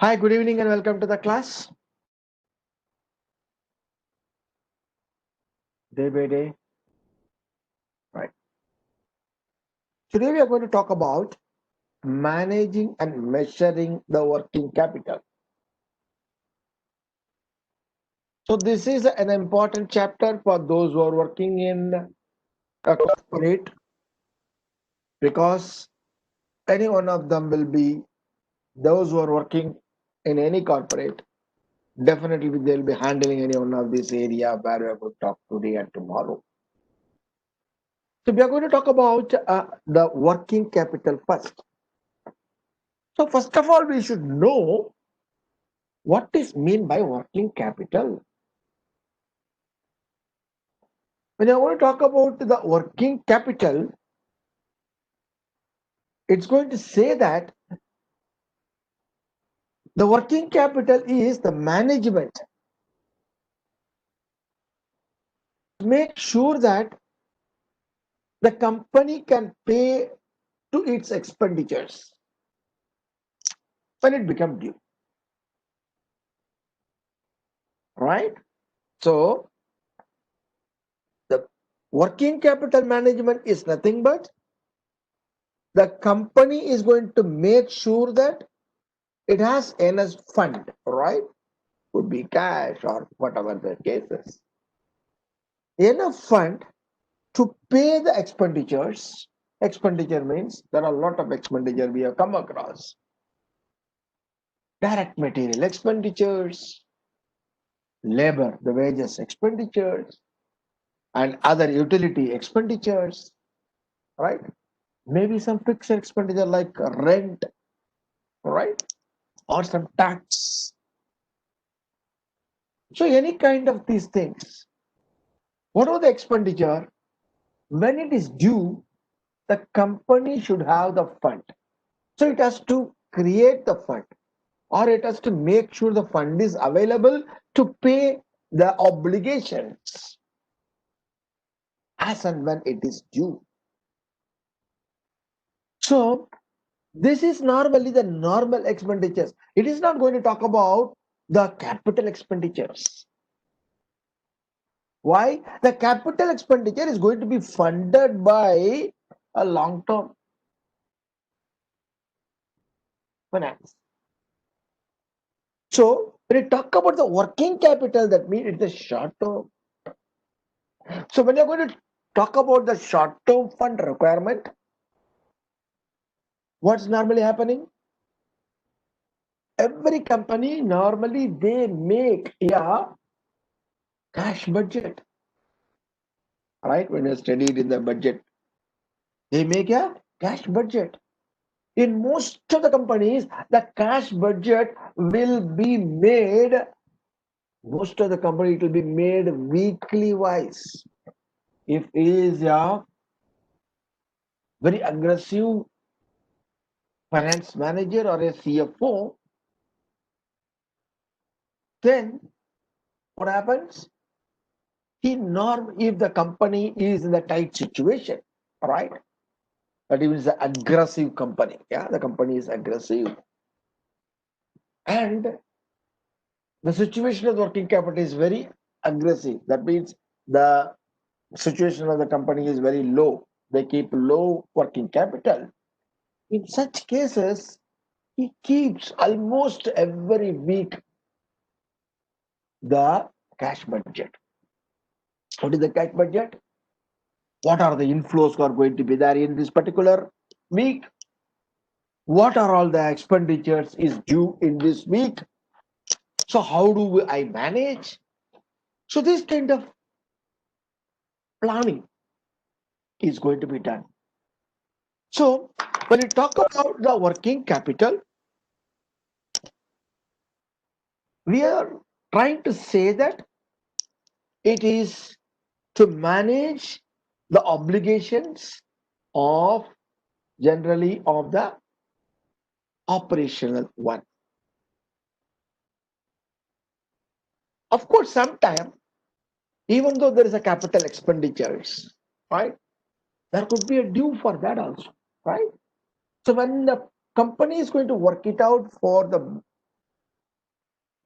Hi, good evening and welcome to the class. Day by day. Right. Today we are going to talk about managing and measuring the working capital. So this is an important chapter for those who are working in a corporate because any one of them will be those who are working in any corporate. Definitely they'll be handling any one of this area where we are going to talk today and tomorrow. So we are going to talk about the working capital first. So first of all, we should know what is mean by working capital. When I want to talk about the working capital, it's going to say that the working capital is the management. Make sure that the company can pay to its expenditures when it becomes due. Right? So the working capital management is nothing but the company is going to make sure that it has enough fund, right? Could be cash or whatever the case is. Enough fund to pay the expenditures. Expenditure means there are a lot of expenditure we have come across. Direct material expenditures, labor, the wages expenditures, and other utility expenditures, right? Maybe some fixed expenditure like rent, right? Or some tax. So any kind of these things. Whatever the expenditure, when it is due, the company should have the fund. So it has to create the fund or it has to make sure the fund is available to pay the obligations as and when it is due. So this is normally the normal expenditures. It is not going to talk about the capital expenditures. Why? The capital expenditure is going to be funded by a long-term finance. So when you talk about the working capital, that means it's a short term. So when you're going to talk about the short term fund requirement, what's normally happening? Every company normally they make a cash budget, right? When you studied in the budget, they make a cash budget. In most of the companies, the cash budget will be made. Most of the company it will be made weekly wise. If it is a very aggressive finance manager or a CFO, then what happens? If the company is in a tight situation, right? That is an aggressive company. Yeah, the company is aggressive. And the situation of working capital is very aggressive. That means the situation of the company is very low. They keep low working capital. In such cases, he keeps almost every week the cash budget. What is the cash budget? What are the inflows are going to be there in this particular week? What are all the expenditures is due in this week? So how do I manage? So this kind of planning is going to be done. So when you talk about the working capital, we are trying to say that it is to manage the obligations of generally of the operational one. Of course, sometimes even though there is a capital expenditures, right? There could be a due for that also, right? So when the company is going to work it out for the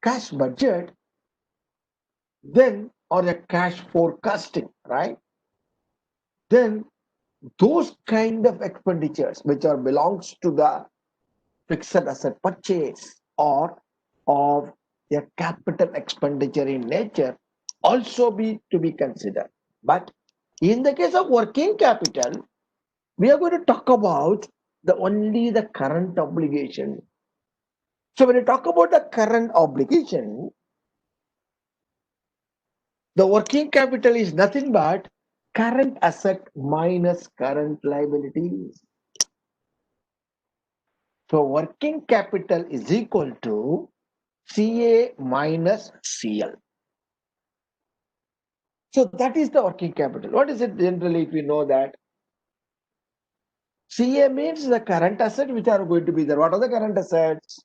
cash budget, then or a cash forecasting, right? Then those kind of expenditures which are belongs to the fixed asset purchase or of a capital expenditure in nature also be to be considered. But in the case of working capital, we are going to talk about the only the current obligation. So when you talk about the current obligation, the working capital is nothing but current asset minus current liabilities. So working capital is equal to CA minus CL. So that is the working capital. What is it generally if we know that? CA means the current asset which are going to be there. What are the current assets?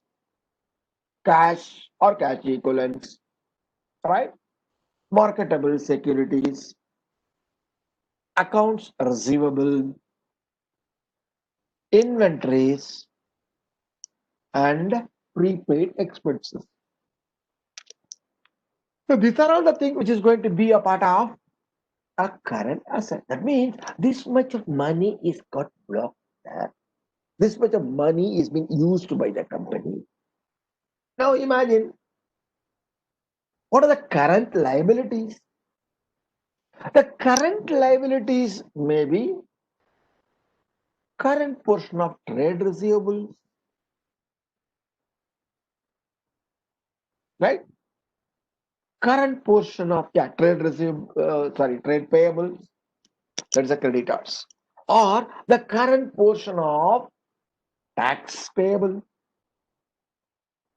Cash or cash equivalents, right? Marketable securities, accounts receivable, inventories, and prepaid expenses. So these are all the things which is going to be a part of a current asset. That means this much of money is got blocked there. This much of money is being used by the company. Now imagine what are the current liabilities? The current liabilities may be current portion of trade receivables, right? Current portion of trade payables, that's the creditors, or the current portion of tax payable,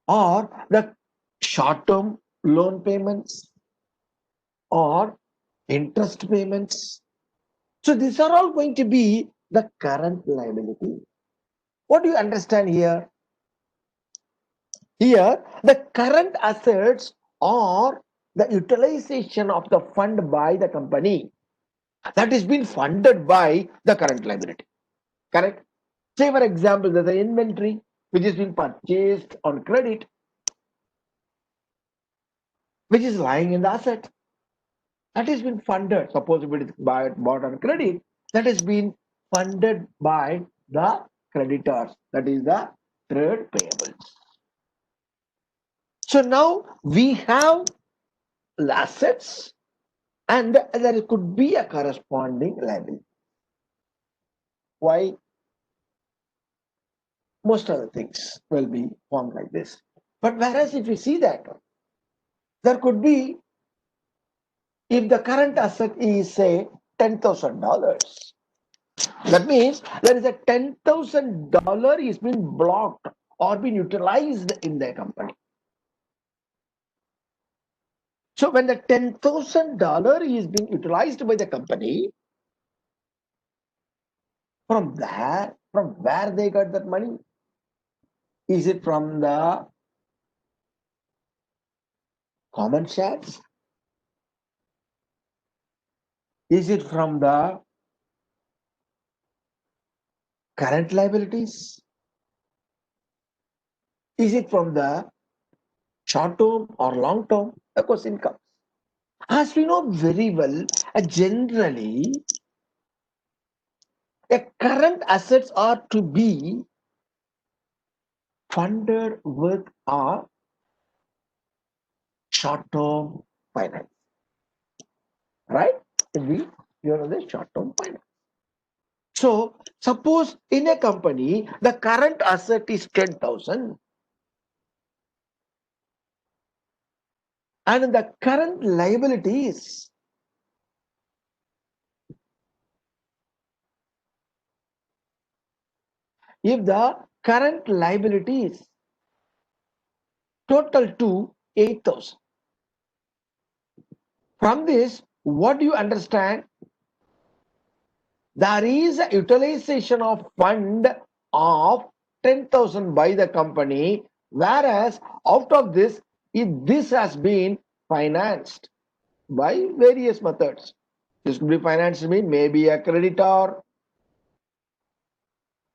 or the short-term loan payments, or interest payments. So these are all going to be the current liability. What do you understand here? Here, the current assets are the utilization of the fund by the company that is being funded by the current liability. Correct? Say, for example, there's an inventory which is being purchased on credit, which is lying in the asset. That has been funded. Suppose if it is bought on credit, that has been funded by the creditors. That is the trade payables. So now we have assets and there could be a corresponding liability. Why? Most of the things will be formed like this. But whereas if you see that, there could be, if the current asset is say $10,000, that means there is a $10,000 is being blocked or being utilized in the company. So when the $10,000 is being utilized by the company, from where they got that money? Is it from the common shares? Is it from the current liabilities? Is it from the short term or long term? Of course, income. As we know very well, generally, current assets are to be funded with our short term finance, right? We know the short term finance. So, suppose in a company, the current asset is 10,000 and the current liabilities if the current liabilities total to 8,000. From this, what do you understand? There is a utilization of fund of 10,000 by the company, whereas out of this, if this has been financed by various methods, this could be financed mean maybe a creditor,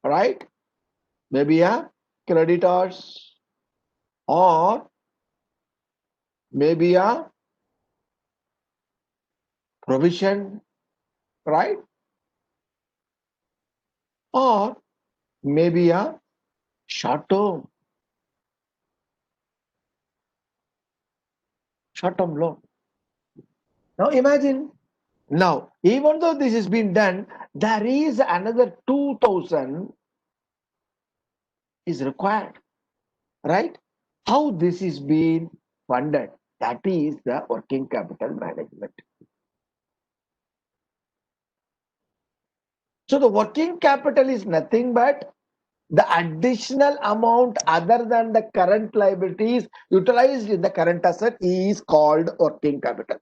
right? Maybe a creditors or maybe a provision, right? Or maybe a short-term loan. Now imagine, now even though this has been done, there is another 2,000 is required, right? How this is being funded? That is the working capital management. So the working capital is nothing but the additional amount other than the current liabilities utilized in the current asset is called working capital.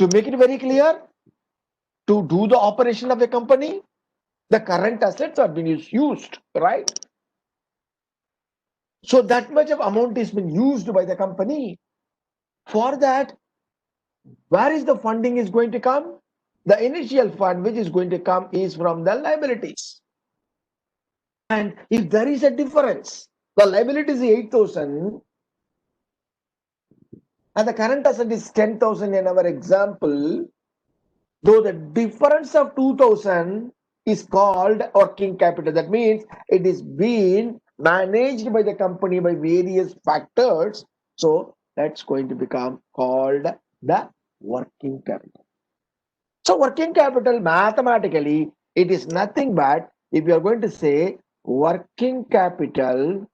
To make it very clear, to do the operation of the company, the current assets are being used, right? So that much of amount is being used by the company. For that, where is the funding is going to come? The initial fund which is going to come is from the liabilities. And if there is a difference, the liability is 8,000 and the current asset is 10,000 in our example, though the difference of 2,000 is called working capital. That means it is being managed by the company by various factors. So that's going to become called the working capital. So working capital mathematically, it is nothing but if you are going to say working capital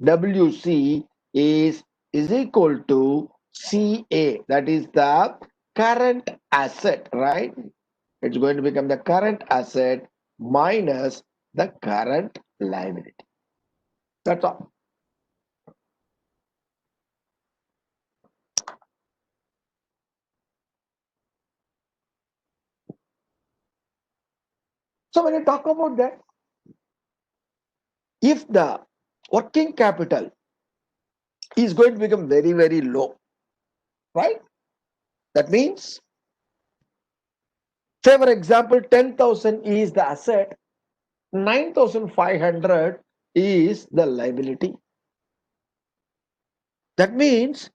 WC is equal to CA, that is the current asset, right? It's going to become the current asset minus the current liability. That's all. So when you talk about that, if the working capital is going to become very, very low, right? That means, say for example, 10,000 is the asset, 9,500 is the liability. That means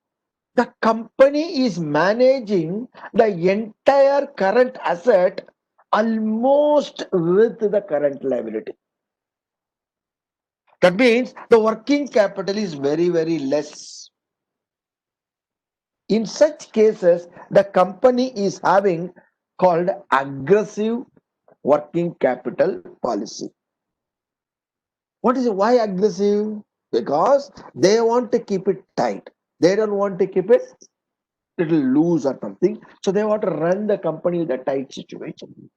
the company is managing the entire current asset almost with the current liability. That means the working capital is very, very less. In such cases, the company is having called aggressive working capital policy. What is it? Why aggressive? Because they want to keep it tight. They don't want to keep it little loose or something. So they want to run the company with a tight situation.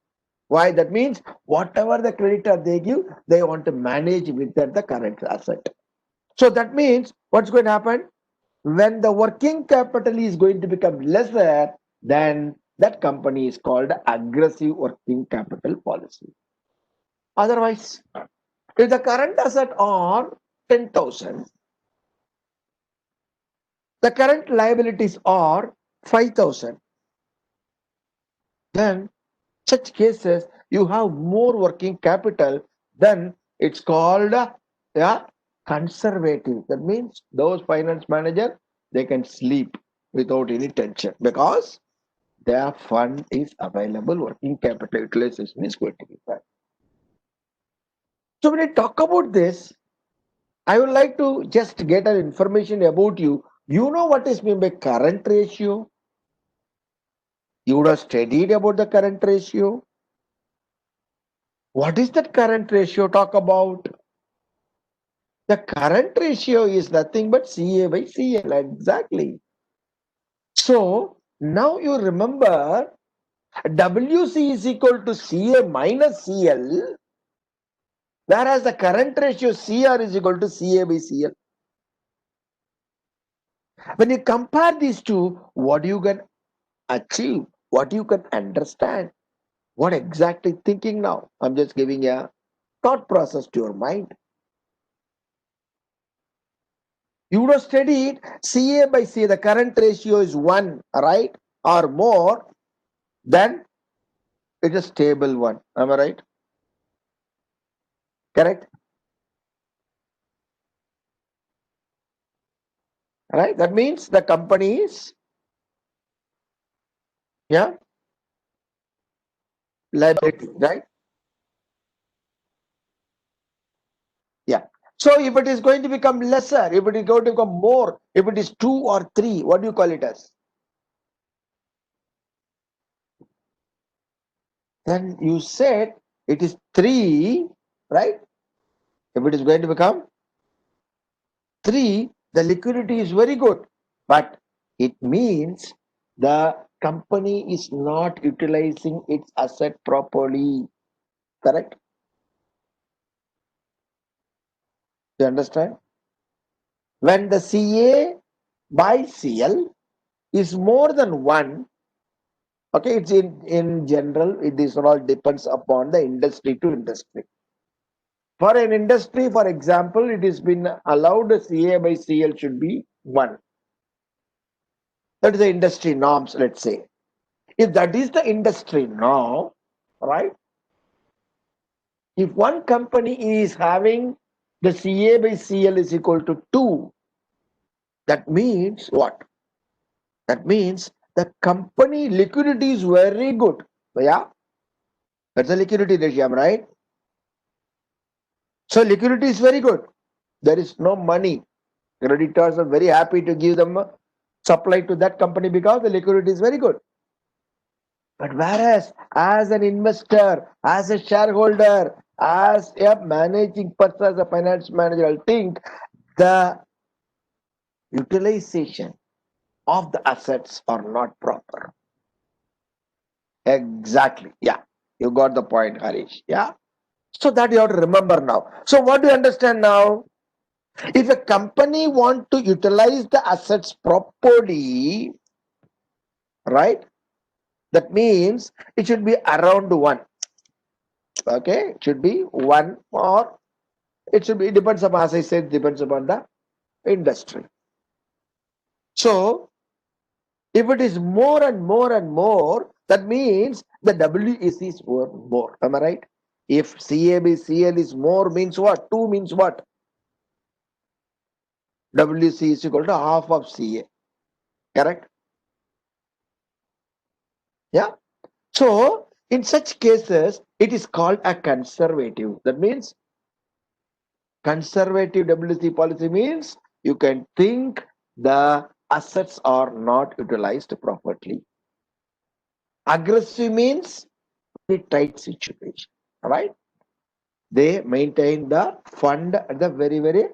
Why? That means whatever the creditor they give, they want to manage with the current asset. So that means what's going to happen? When the working capital is going to become lesser, then that company is called aggressive working capital policy. Otherwise, if the current asset are 10,000, the current liabilities are 5,000, then such cases you have more working capital, then it's called conservative. That means those finance manager, they can sleep without any tension because their fund is available, working capital utilization is going to be fine. So when I talk about this, I would like to just get an information about you. You know what is meant by current ratio? You would have studied about the current ratio. What is that current ratio talk about? The current ratio is nothing but CA by CL. Exactly. So now you remember WC is equal to CA minus CL, whereas the current ratio CR is equal to CA by CL. When you compare these two, what you can achieve, what you can understand, what exactly thinking now? I'm just giving a thought process to your mind. You would have studied CA by CA, the current ratio is 1, right? Or more, then it is stable one. Am I right? Correct? right? That means the company is, yeah, liability, right? Yeah. So if it is going to become lesser, if it is going to become more, if it is 2 or 3, what do you call it as? Then you said it is 3, right? If it is going to become 3, the liquidity is very good, but it means the company is not utilizing its asset properly. Correct? You understand? When the CA by CL is more than 1, okay, it's in general, it is all depends upon the industry to industry. For an industry, for example, it has been allowed CA by CL should be 1. That is the industry norms, let's say. If that is the industry norm, right? If one company is having the CA by CL is equal to 2, that means what? That means the company liquidity is very good. Yeah, that's a liquidity ratio, right? So liquidity is very good. There is no money. Creditors are very happy to give them supply to that company because the liquidity is very good. But whereas as an investor, as a shareholder, as a managing person, as a finance manager, I'll think the utilization of the assets are not proper. Exactly. Yeah. You got the point, Harish. Yeah. So that you have to remember now. So what do you understand now? If a company want to utilize the assets properly, right? That means it should be around 1. Okay, it should be 1, or it should be, it depends upon, as I said, depends upon the industry. So if it is more and more and more, that means the WEC is more. Am I right? If CABCL is more means what? 2 means what? WC is equal to half of CA. Correct? Yeah. So in such cases, it is called a conservative. That means conservative WC policy means you can think the assets are not utilized properly. Aggressive means very tight situation, right? They maintain the fund at the very, very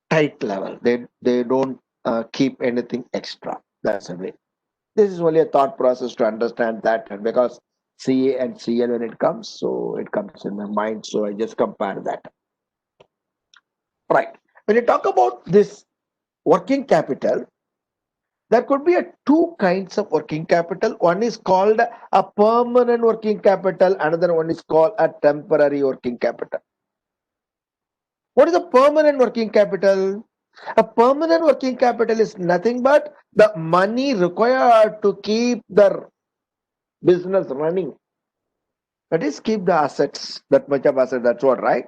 tight level. They don't keep anything extra. That's the way. This is only a thought process to understand that, and because CA and CL when it comes, so it comes in my mind. So I just compare that. Right. When you talk about this working capital, there could be a 2 kinds of working capital. One is called a permanent working capital. Another one is called a temporary working capital. What is a permanent working capital? A permanent working capital is nothing but the money required to keep the business running. That is, keep the assets, that much of asset, that's what, right?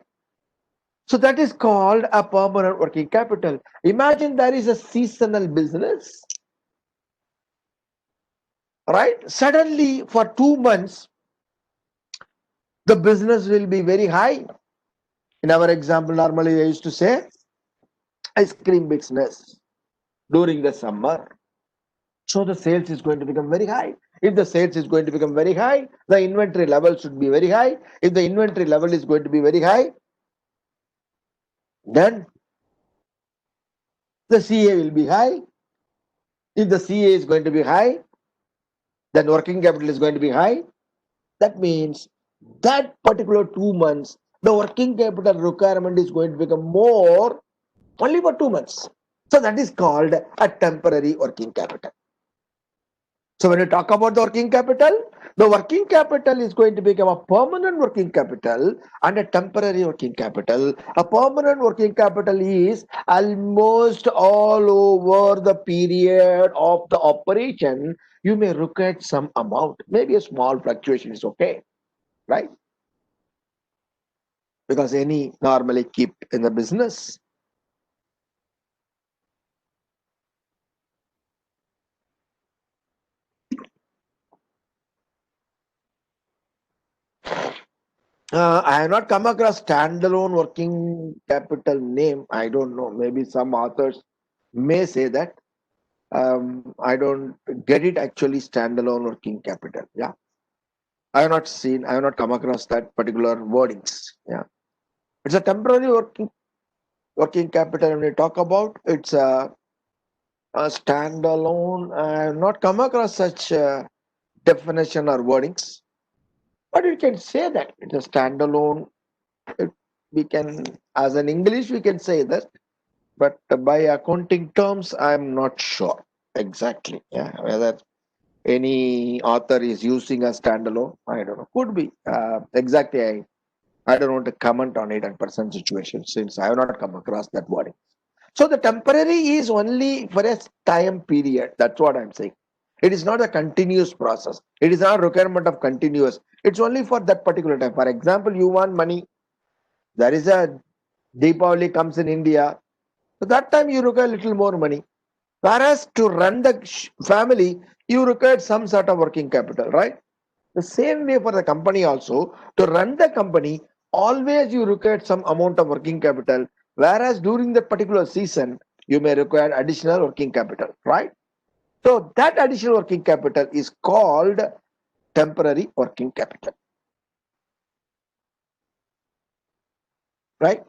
So that is called a permanent working capital. Imagine there is a seasonal business, right? Suddenly for 2 months, the business will be very high. In our example, normally I used to say ice cream business during the summer. So the sales is going to become very high. If the sales is going to become very high, the inventory level should be very high. If the inventory level is going to be very high, then the CA will be high. If the CA is going to be high, then working capital is going to be high. That means that particular 2 months, the working capital requirement is going to become more only for 2 months. So that is called a temporary working capital. So when you talk about the working capital is going to become a permanent working capital and a temporary working capital. A permanent working capital is almost all over the period of the operation. You may look at some amount, maybe a small fluctuation is okay, right? Because any normally keep in the business. I have not come across standalone working capital name. I don't know. Maybe some authors may say that. I don't get it actually standalone working capital. Yeah. I have not come across that particular wordings. Yeah. It's a temporary working capital when we talk about it's a standalone. I have not come across such definition or wordings, but you can say that it's a standalone. It, we can, as an English, we can say that, but by accounting terms, I'm not sure exactly. Yeah, whether any author is using a standalone, I don't know. Could be exactly. I don't want to comment on it at present situation since I have not come across that wording. So the temporary is only for a time period. That's what I'm saying. It is not a continuous process. It is not a requirement of continuous. It's only for that particular time. For example, you want money. There is a Deepavali comes in India. So that time you require little more money. Whereas to run the family, you require some sort of working capital, right? The same way for the company also, to run the company, always you require some amount of working capital. Whereas during that particular season, you may require additional working capital, right? So that additional working capital is called temporary working capital, right?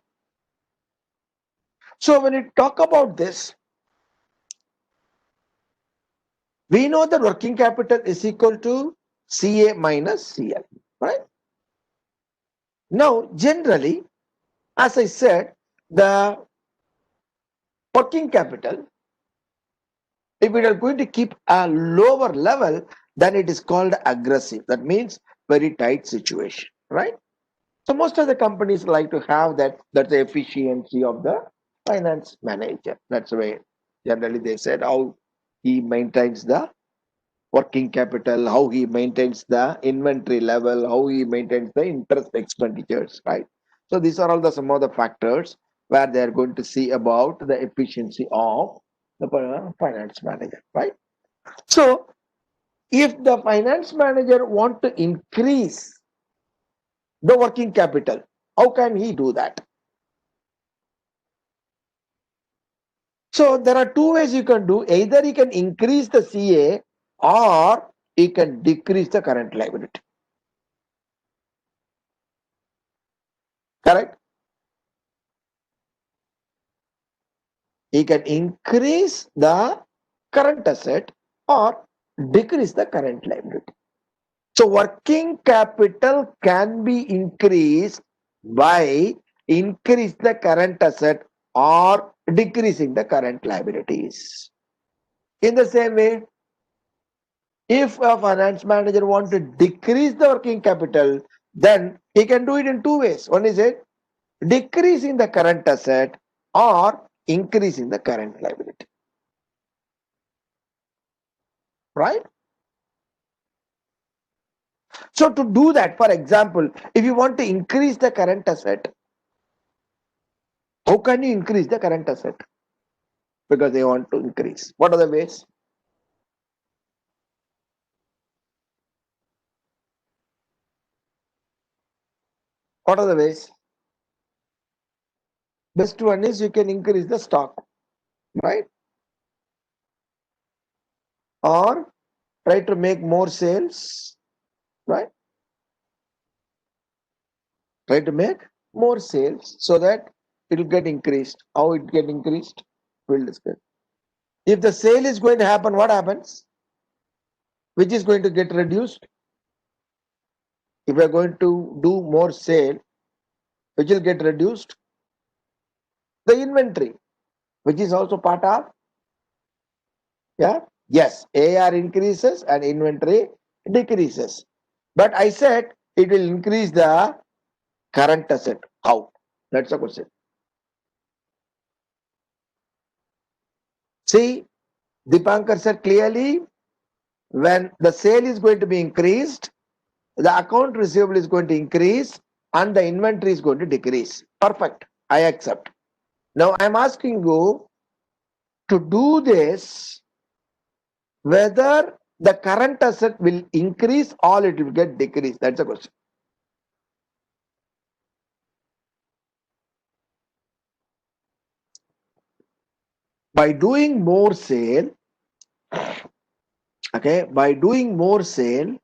So when we talk about this, we know that working capital is equal to CA minus CL, right? Now, generally, as I said, the working capital, if we are going to keep a lower level, then it is called aggressive. That means very tight situation, right? So most of the companies like to have that. That's the efficiency of the finance manager. That's the way generally they said how he maintains the working capital, how he maintains the inventory level, how he maintains the interest expenditures, right? So these are all the some of the factors where they are going to see about the efficiency of the finance manager, right? So if the finance manager want to increase the working capital, how can he do that? So there are two ways you can do. Either he can increase the CA or he can decrease the current liability. Correct? He can increase the current asset or decrease the current liability. So working capital can be increased by increase the current asset or decreasing the current liabilities. In the same way, if a finance manager wants to decrease the working capital, then he can do it in two ways. One is it decreasing the current asset or increasing the current liability. Right? So to do that, for example, if you want to increase the current asset, how can you increase the current asset? Because they want to increase. What are the ways? What are the ways? Best one is you can increase the stock, right? Or try to make more sales, right? Try to make more sales so that it will get increased. How it get increased? We'll discuss. If the sale is going to happen, what happens? Which is going to get reduced? If we are going to do more sale, which will get reduced? The inventory, which is also part of, yeah, yes, AR increases and inventory decreases. But I said it will increase the current asset. How? That's the question. See, Dipankar said clearly, when the sale is going to be increased, the account receivable is going to increase and the inventory is going to decrease. Perfect. I accept. Now I'm asking you to do this, whether the current asset will increase or it will get decreased. That's the question. by doing more sale, okay, by doing more sale,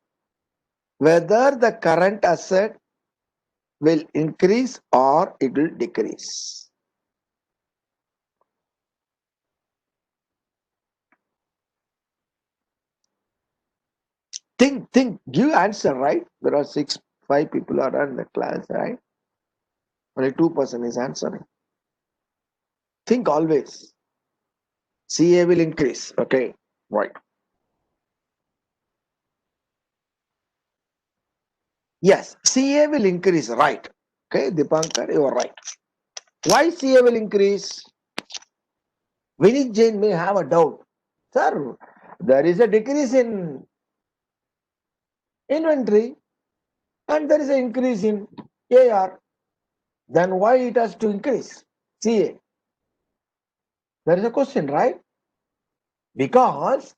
whether the current asset will increase or it will decrease. Think, give answer, right? There are 5 people are in the class, right? Only 2% is answering. Think always. CA will increase, okay, right. Yes, CA will increase, right. Okay, Dipankar, you are right. Why CA will increase? Vinit Jain may have a doubt. Sir, there is a decrease in inventory and there is an increase in AR. Then why it has to increase? CA. There is a question, right? Because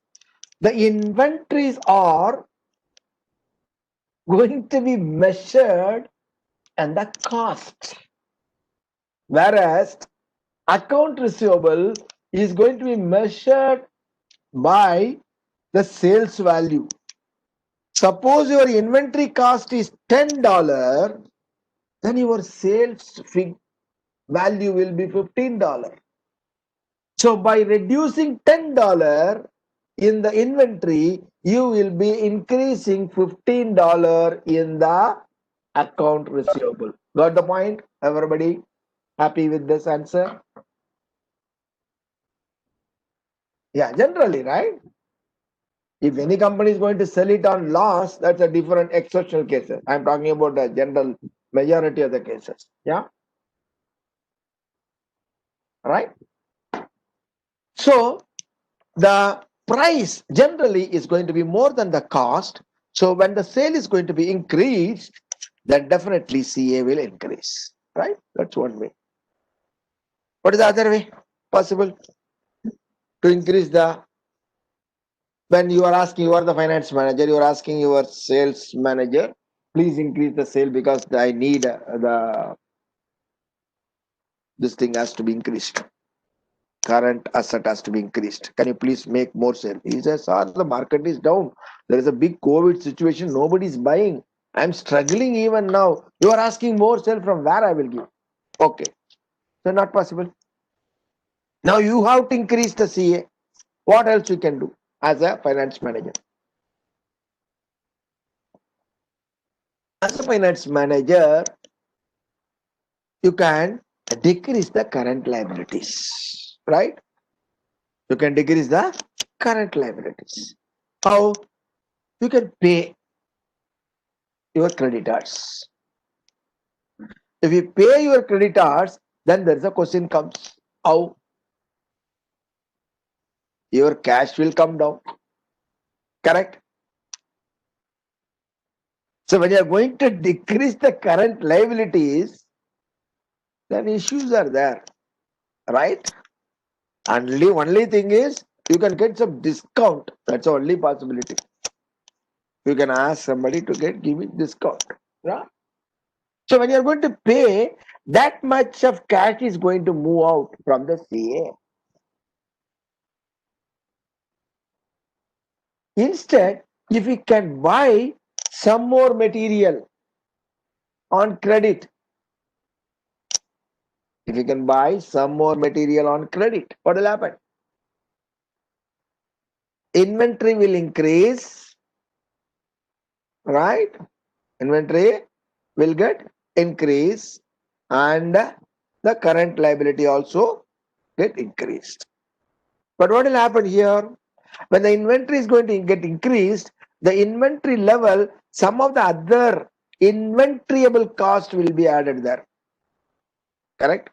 the inventories are going to be measured and the cost. Whereas account receivable is going to be measured by the sales value. Suppose your inventory cost is $10, then your sales value will be $15. So by reducing $10 in the inventory, you will be increasing $15 in the account receivable. Got the point? Everybody happy with this answer? Yeah, generally, right? If any company is going to sell it on loss, that's a different exceptional cases. I'm talking about the general majority of the cases. Yeah, right? So the price generally is going to be more than the cost. So when the sale is going to be increased, then definitely CA will increase, right? That's one way. What is the other way possible to increase the, when you are asking, you are the finance manager, you are asking your sales manager, please increase the sale because I need this thing has to be increased. Current asset has to be increased. Can you please make more sale? He says, sir, the market is down. There is a big COVID situation. Nobody is buying. I'm struggling even now. You are asking more sale, from where I will give? Okay. So not possible. Now you have to increase the CA. What else you can do as a finance manager? As a finance manager, you can decrease the current liabilities, right? You can decrease the current liabilities. How? You can pay your creditors. If you pay your creditors, then there's a question comes, how? Your cash will come down, correct? So when you are going to decrease the current liabilities, then issues are there, right? Only thing is you can get some discount. That's the only possibility. You can ask somebody to give me discount. Yeah? So when you are going to pay, that much of cash is going to move out from the CA. Instead, if we can buy some more material on credit, if you can buy some more material on credit, what will happen? Inventory will increase, right? Inventory will get increased and the current liability also get increased. But what will happen here? When the inventory is going to get increased, the inventory level, some of the other inventoryable cost will be added there. Correct?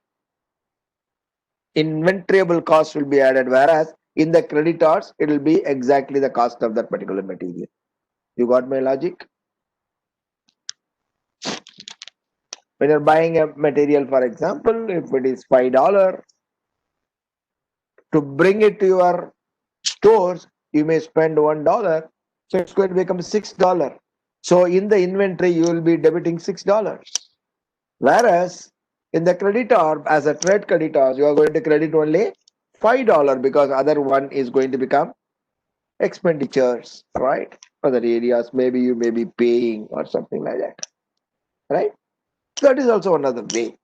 Inventoryable cost will be added, whereas in the creditors, it will be exactly the cost of that particular material. You got my logic? When you're buying a material, for example, if it is $5, to bring it to your stores, you may spend $1. So it's going to become $6. So in the inventory, you will be debiting $6. Whereas in the creditor, as a trade creditor, you are going to credit only $5 because other one is going to become expenditures, right? Other areas, maybe you may be paying or something like that, right? That is also another way.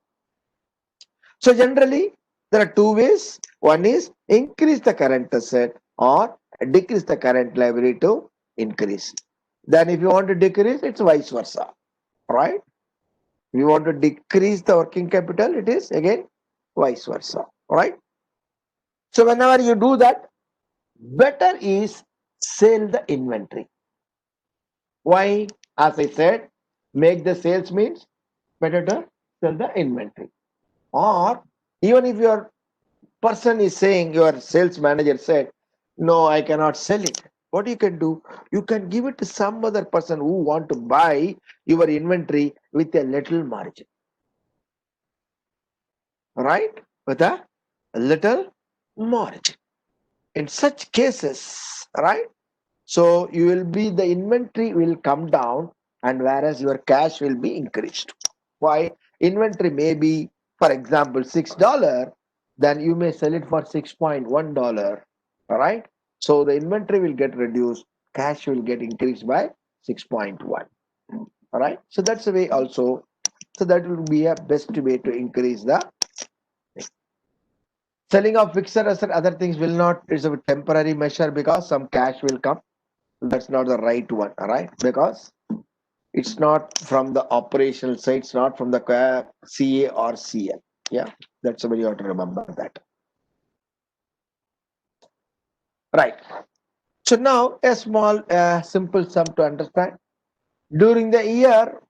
So generally, there are two ways. One is increase the current asset or decrease the current liability to increase. Then if you want to decrease, it's vice versa, right? If you want to decrease the working capital, it is again vice versa, right? So whenever you do that, better is sell the inventory. Why? As I said, make the sales means better to sell the inventory. Or even if your person is saying, your sales manager said, no, I cannot sell it. What you can do? You can give it to some other person who want to buy your inventory with a little margin, right? With a little margin. In such cases, right? So you will be, the inventory will come down, and whereas your cash will be increased. Why? Inventory may be, for example, $6, then you may sell it for $6.1. All right. So the inventory will get reduced, cash will get increased by 6.1. All right. So that's the way also. So that will be a best way to increase the selling of fixed asset. Other things will not, it's a temporary measure because some cash will come. That's not the right one, all right? Because it's not from the operational side, it's not from the CA or CL. Yeah, that's somebody you have to remember that. Right. So now a small, simple sum to understand. During the year,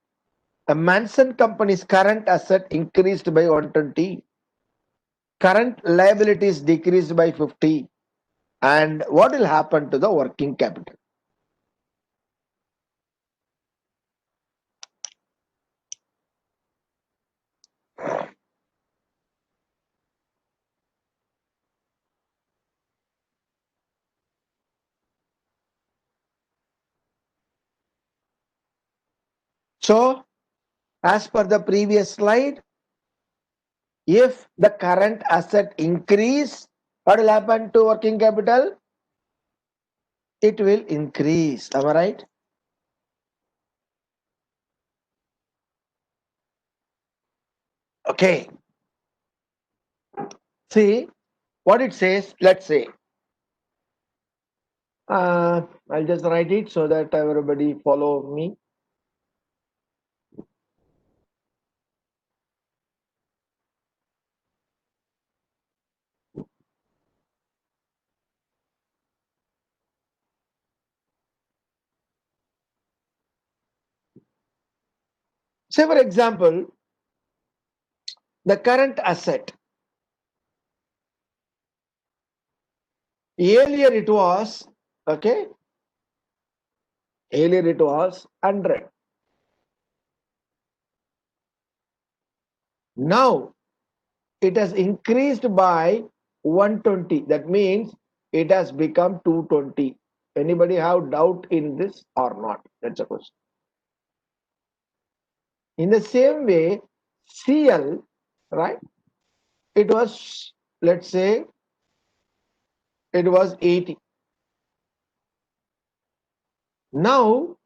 a Manson company's current asset increased by 120, current liabilities decreased by 50, and what will happen to the working capital? So, as per the previous slide, if the current asset increase, what will happen to working capital? It will increase. Am I right? Okay. See what it says. Let's say, I'll just write it so that everybody follow me. Say, for example, the current asset. Earlier it was, okay, earlier it was 100. Now it has increased by 120. That means it has become 220. Anybody have doubt in this or not? That's a question. In the same way, CL, right? It was, let's say, it was 80. Now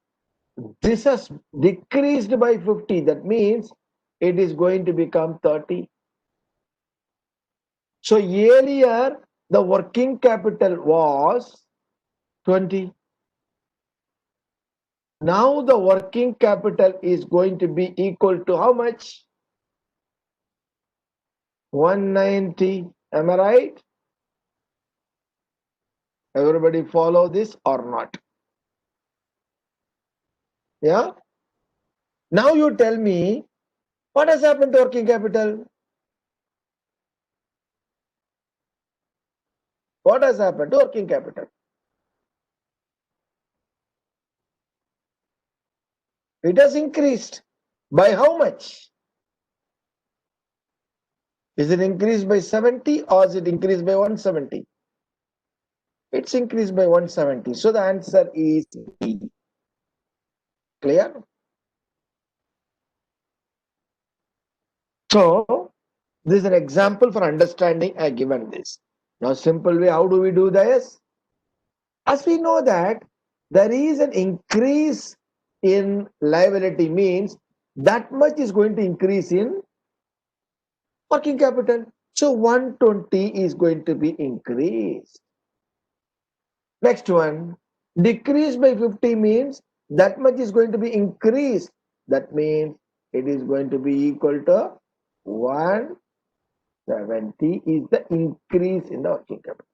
this has decreased by 50. That means it is going to become 30. So earlier the working capital was 20. Now the working capital is going to be equal to how much? 190. Am I right? Everybody follow this or not? Yeah. Now you tell me what has happened to working capital? What has happened to working capital? It has increased. By how much? Is it increased by 70 or is it increased by 170? It's increased by 170. So the answer is E. Clear? So this is an example for understanding I given this. Now, simple way, how do we do this? As we know that there is an increase in liability means that much is going to increase in working capital. So 120 is going to be increased. Next one, decrease by 50 means that much is going to be increased. That means it is going to be equal to 170 is the increase in the working capital.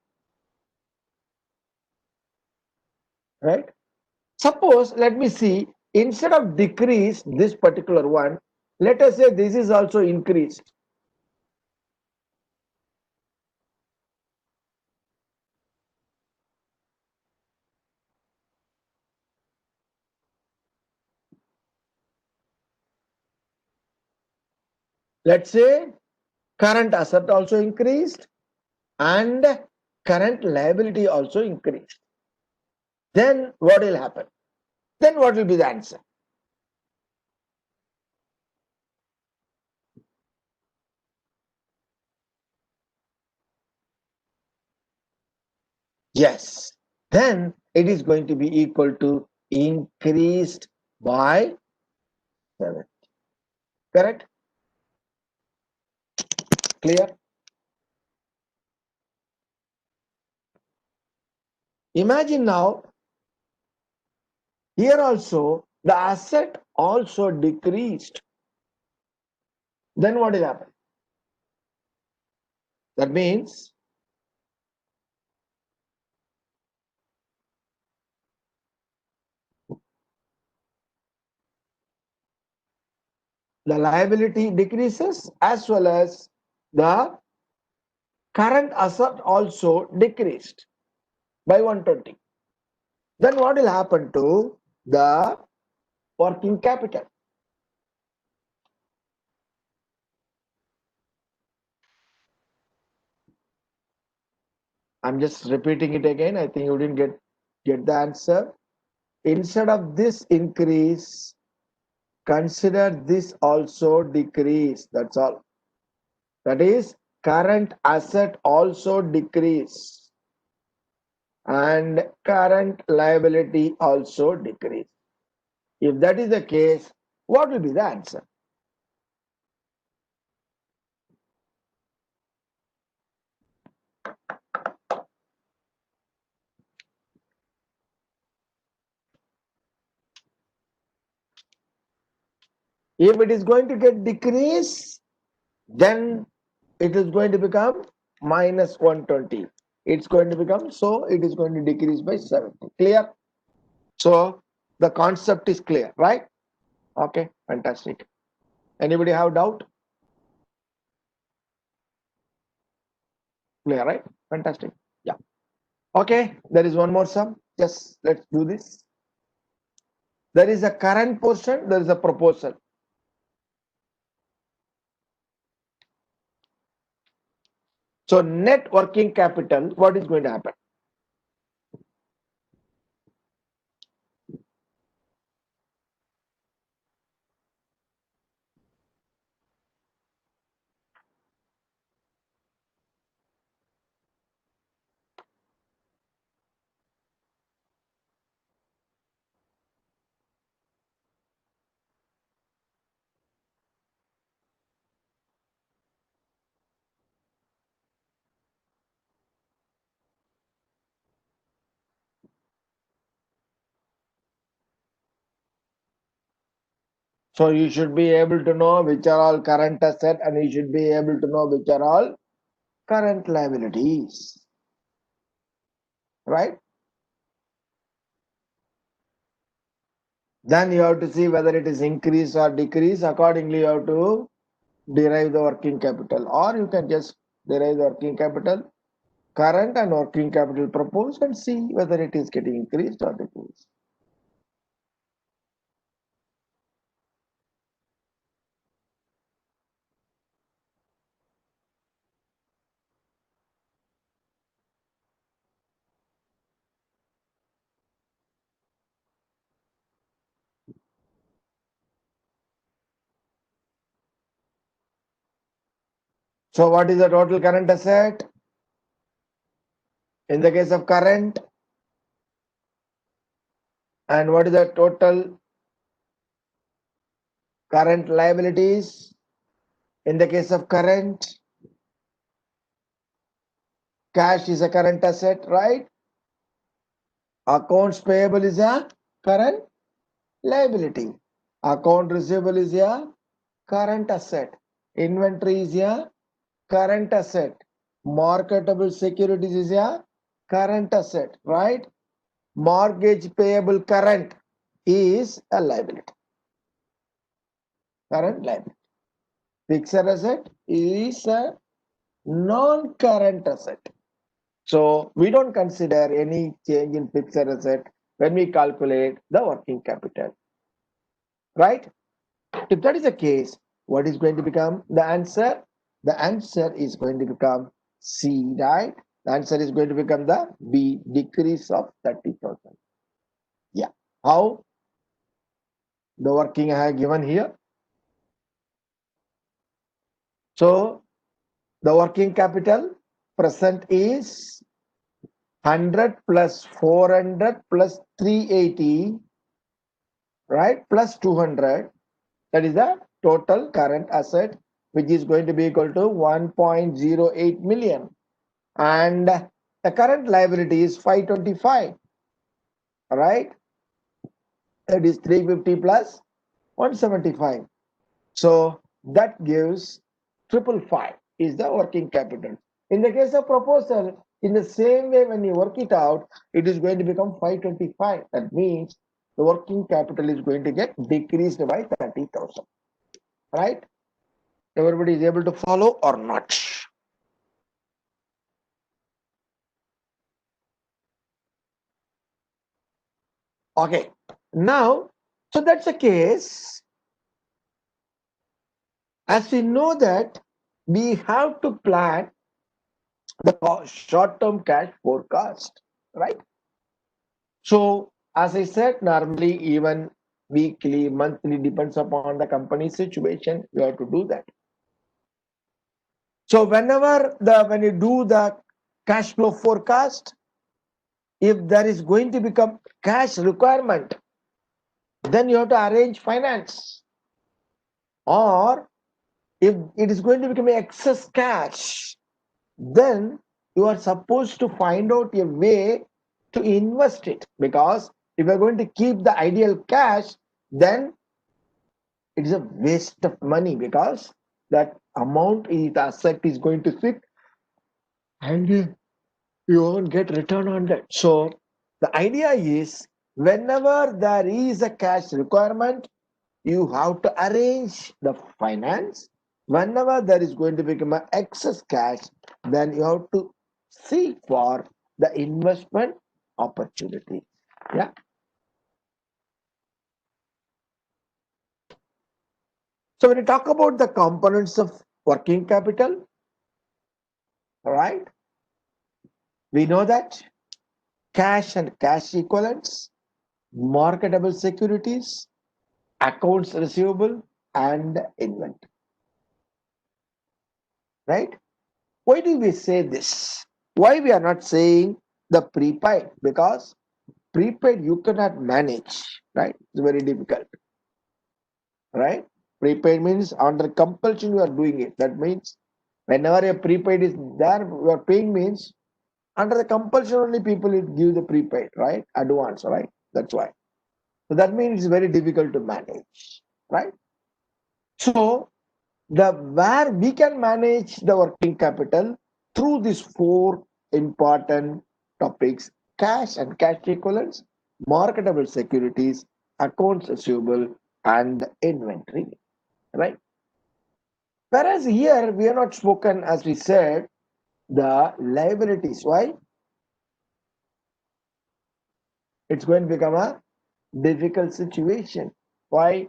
Right? Suppose, let me see, instead of decrease this particular one, let us say this is also increased. Let's say current asset also increased and current liability also increased. Then what will happen? Then what will be the answer? Yes. Then it is going to be equal to increased by 7. Correct? Clear? Imagine now, here also the asset also decreased. Then what will happen? That means the liability decreases as well as the current asset also decreased by 120. Then what will happen to the working capital? I'm just repeating it again. I think you didn't get the answer. Instead of this increase, consider this also decrease. That's all. That is, current asset also decrease and current liability also decrease. If that is the case, what will be the answer? If it is going to get decrease, then it is going to become minus 120. It's going to become, so it is going to decrease by 70. Clear? So the concept is clear, right? Okay, fantastic. Anybody have doubt? Clear, right? Fantastic. Yeah. Okay, there is one more sum. Just let's do this. There is a current portion, there is a proportion. So net working capital, what is going to happen? So you should be able to know which are all current asset and you should be able to know which are all current liabilities. Right? Then you have to see whether it is increase or decrease. Accordingly, you have to derive the working capital, or you can just derive the working capital, current and working capital proposed, and see whether it is getting increased or decreased. So what is the total current asset? In the case of current, and what is the total current liabilities? In the case of current, cash is a current asset, right? Accounts payable is a current liability. Account receivable is a current asset. Inventory is a current asset. Marketable securities is a current asset, right? Mortgage payable current is a liability. Current liability. Fixed asset is a non-current asset. So we don't consider any change in fixed asset when we calculate the working capital, right? If that is the case, what is going to become the answer? The answer is going to become C, right? The answer is going to become the B, decrease of 30,000. Yeah. How? The working I have given here. So the working capital present is 100 plus 400 plus 380, right? Plus 200. That is the total current asset, which is going to be equal to 1.08 million. And the current liability is 525, right? That is 350 plus 175. So that gives 555 is the working capital. In the case of proposal, in the same way, when you work it out, it is going to become 525. That means the working capital is going to get decreased by 30,000, right? Everybody is able to follow or not? Okay. Now, so that's the case. As we know that we have to plan the short-term cash forecast, right? So, as I said, normally even weekly, monthly depends upon the company situation. You have to do that. So, when you do the cash flow forecast, if there is going to become cash requirement, then you have to arrange finance. Or if it is going to become excess cash, then you are supposed to find out a way to invest it, because if you are going to keep the ideal cash, then it is a waste of money, because that amount is the asset is going to sit and you won't get return on that. So the idea is, whenever there is a cash requirement, you have to arrange the finance. Whenever there is going to become an excess cash, then you have to seek for the investment opportunity. Yeah. So when you talk about the components of working capital, right, we know that cash and cash equivalents, marketable securities, accounts receivable, and inventory. Right? Why do we say this? Why we are not saying the prepaid? Because prepaid you cannot manage, right? It's very difficult, right? Prepaid means under compulsion you are doing it. That means whenever a prepaid is there, you are paying, means under the compulsion only people will give the prepaid, right? Advance, right? That's why. So that means it's very difficult to manage, right? So the where we can manage the working capital through these four important topics: cash and cash equivalents, marketable securities, accounts receivable, and inventory, right? Whereas here we are not spoken, as we said, the liabilities. Why? It's going to become a difficult situation. Why?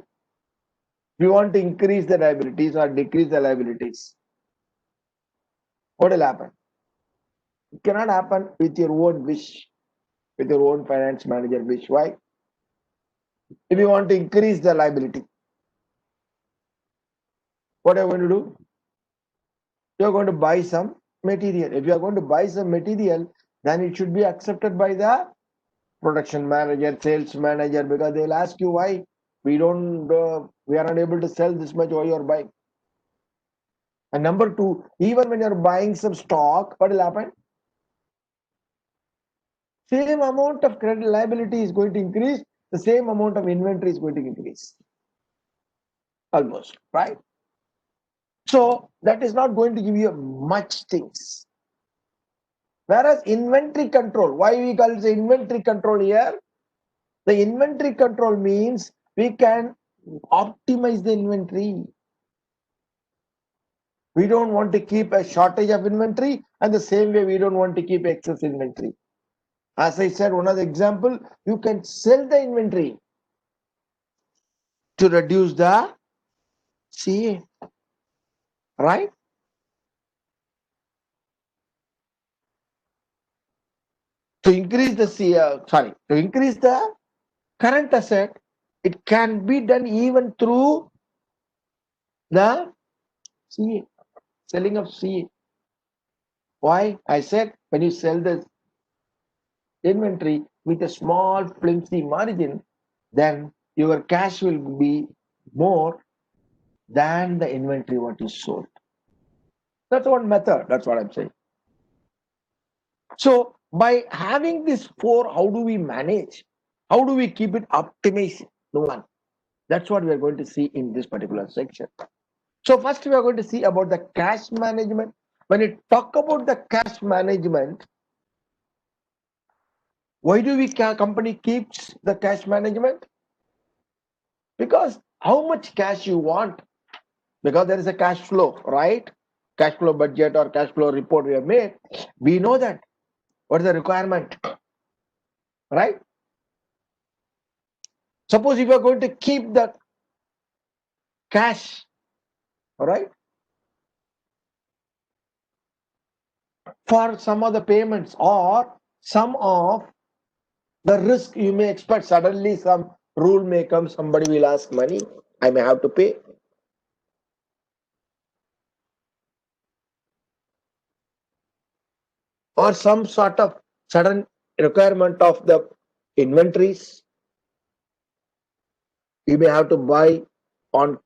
We want to increase the liabilities or decrease the liabilities. What will happen? It cannot happen with your own wish, with your own finance manager wish. Why? If you want to increase the liability, what are you going to do? You are going to buy some material. If you are going to buy some material, then it should be accepted by the production manager, sales manager, because they'll ask you why we are not able to sell this much, why you're buying. And number two, even when you're buying some stock, what will happen? Same amount of credit liability is going to increase, the same amount of inventory is going to increase. Almost, right? So that is not going to give you much things. Whereas inventory control, why we call it inventory control here? The inventory control means we can optimize the inventory. We don't want to keep a shortage of inventory, and the same way we don't want to keep excess inventory. As I said, one of the example, you can sell the inventory to reduce the CA, right? To increase the CA, to increase the current asset, it can be done even through the CA, selling of CA. Why? I said when you sell the inventory with a small flimsy margin, then your cash will be more than the inventory what is sold. That's one method. That's what I'm saying. So by having this four, how do we manage? How do we keep it optimized? No one. That's what we are going to see in this particular section. So first we are going to see about the cash management. When you talk about the cash management, why do we company keeps the cash management? Because how much cash you want, because there is a cash flow, right? Cash flow budget or cash flow report we have made. We know that what is the requirement, right? Suppose if you are going to keep the cash, all right, for some of the payments or some of the risk you may expect, suddenly some rule may come, somebody will ask money, I may have to pay. Or some sort of sudden requirement of the inventories, you may have to buy on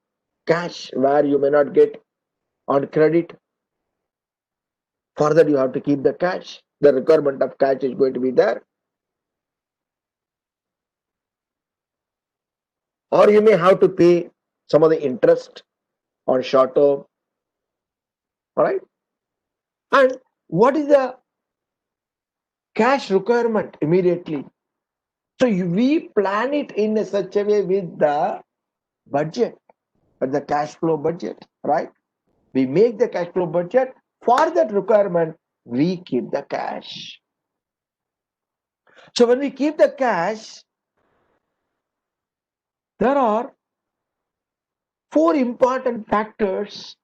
cash where you may not get on credit. For that, you have to keep the cash. The requirement of cash is going to be there. Or you may have to pay some of the interest on short term. All right. And what is the cash requirement immediately? So we plan it in a such a way with the budget, the cash flow budget, right? We make the cash flow budget. For that requirement, we keep the cash. So when we keep the cash, there are four important factors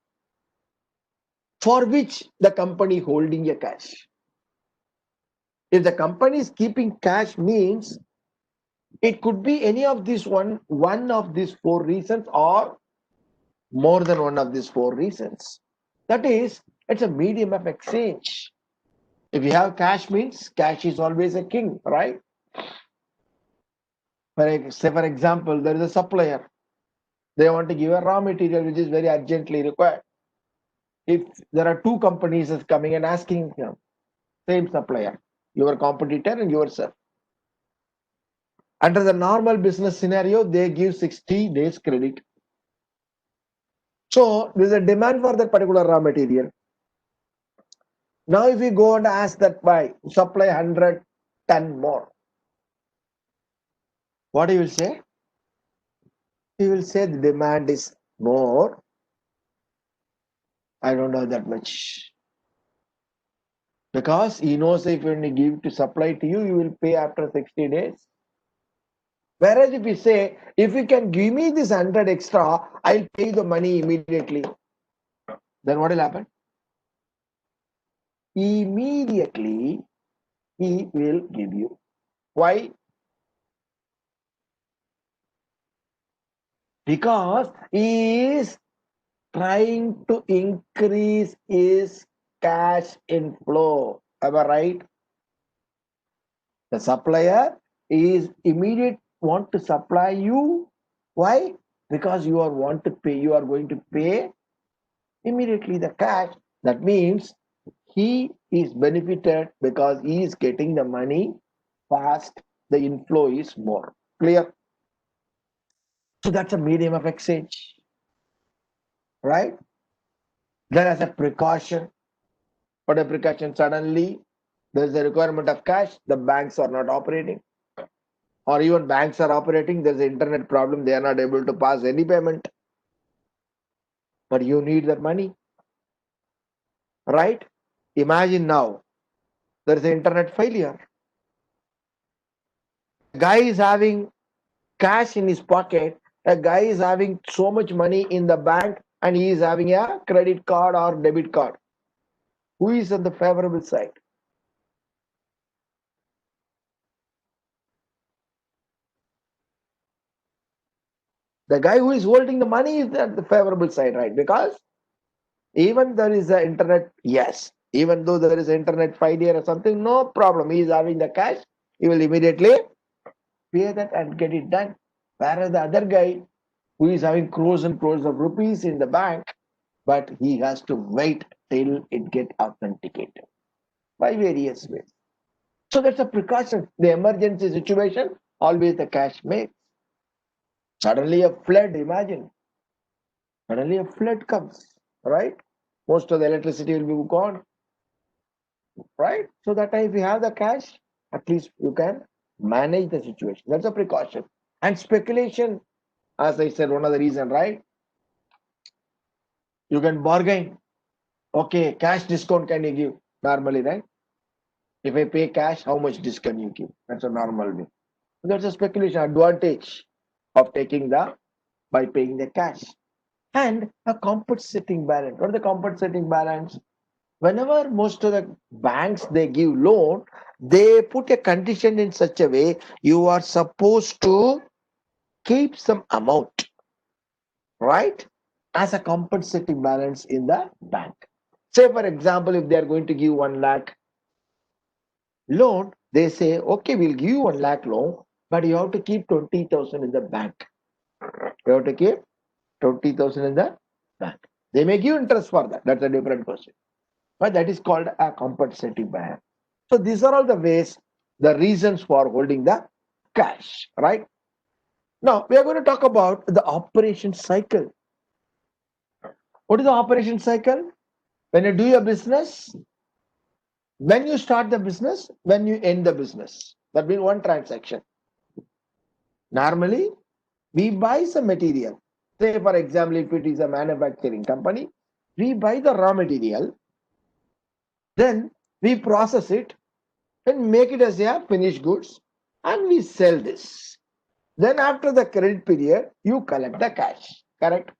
for which the company holding a cash. If the company is keeping cash, means it could be any of these one of these four reasons or more than one of these four reasons. That is, it's a medium of exchange. If you have cash, means cash is always a king, right? For example, there is a supplier. They want to give a raw material which is very urgently required. If there are two companies is coming and asking them, same supplier, your competitor and yourself. Under the normal business scenario, they give 60 days credit. So there is a demand for that particular raw material. Now if we go and ask that buy, supply 100 ton more, what he will say? He will say the demand is more. I don't have that much. Because he knows if when he give to supply to you, you will pay after 60 days. Whereas if you say, if you can give me this 100 extra, I'll pay the money immediately. Then what will happen? Immediately, he will give you. Why? Because he is trying to increase his cash inflow. Am I right? The supplier is immediate want to supply you. Why? Because you are want to pay, you are going to pay immediately the cash. That means he is benefited because he is getting the money fast, the inflow is more. Clear? So that's a medium of exchange, right? Then as a precaution, what a precaution, suddenly there is a requirement of cash, the banks are not operating, or even banks are operating, there's an internet problem, they are not able to pass any payment, but you need that money, right? Imagine now there is an internet failure. Guy is having cash in his pocket, a guy is having so much money in the bank, and he is having a credit card or debit card. Who is on the favorable side? The guy who is holding the money is at the favorable side, right? Because even there is an internet, yes, even though there is an internet failure or something, no problem. He is having the cash, he will immediately pay that and get it done. Whereas the other guy who is having crores and crores of rupees in the bank, but he has to wait till it get authenticated by various ways. So that's a precaution. The emergency situation, always the cash makes. Suddenly a flood, imagine. Suddenly a flood comes, right? Most of the electricity will be gone, right? So that time if you have the cash, at least you can manage the situation. That's a precaution. And speculation, as I said, one of the reason, right? You can bargain. Okay, cash discount can you give? Normally, right? If I pay cash, how much discount you give? That's a normal way. So that's a speculation advantage of taking the by paying the cash. And a compensating balance. What is the compensating balance? Whenever most of the banks they give loan, they put a condition in such a way you are supposed to keep some amount, right, as a compensating balance in the bank. Say for example, if they are going to give 1 lakh loan, they say, okay, we'll give you 1 lakh loan, but you have to keep 20,000 in the bank. You have to keep 20,000 in the bank. They may give interest for that. That's a different question. But that is called a compensating balance. So these are all the ways, the reasons for holding the cash, right? Now we are going to talk about the operation cycle. What is the operation cycle? When you do your business, when you start the business, when you end the business. That means one transaction. Normally, we buy some material. Say, for example, if it is a manufacturing company, we buy the raw material, then we process it and make it as a finished goods, and we sell this. Then after the credit period, you collect the cash. Correct?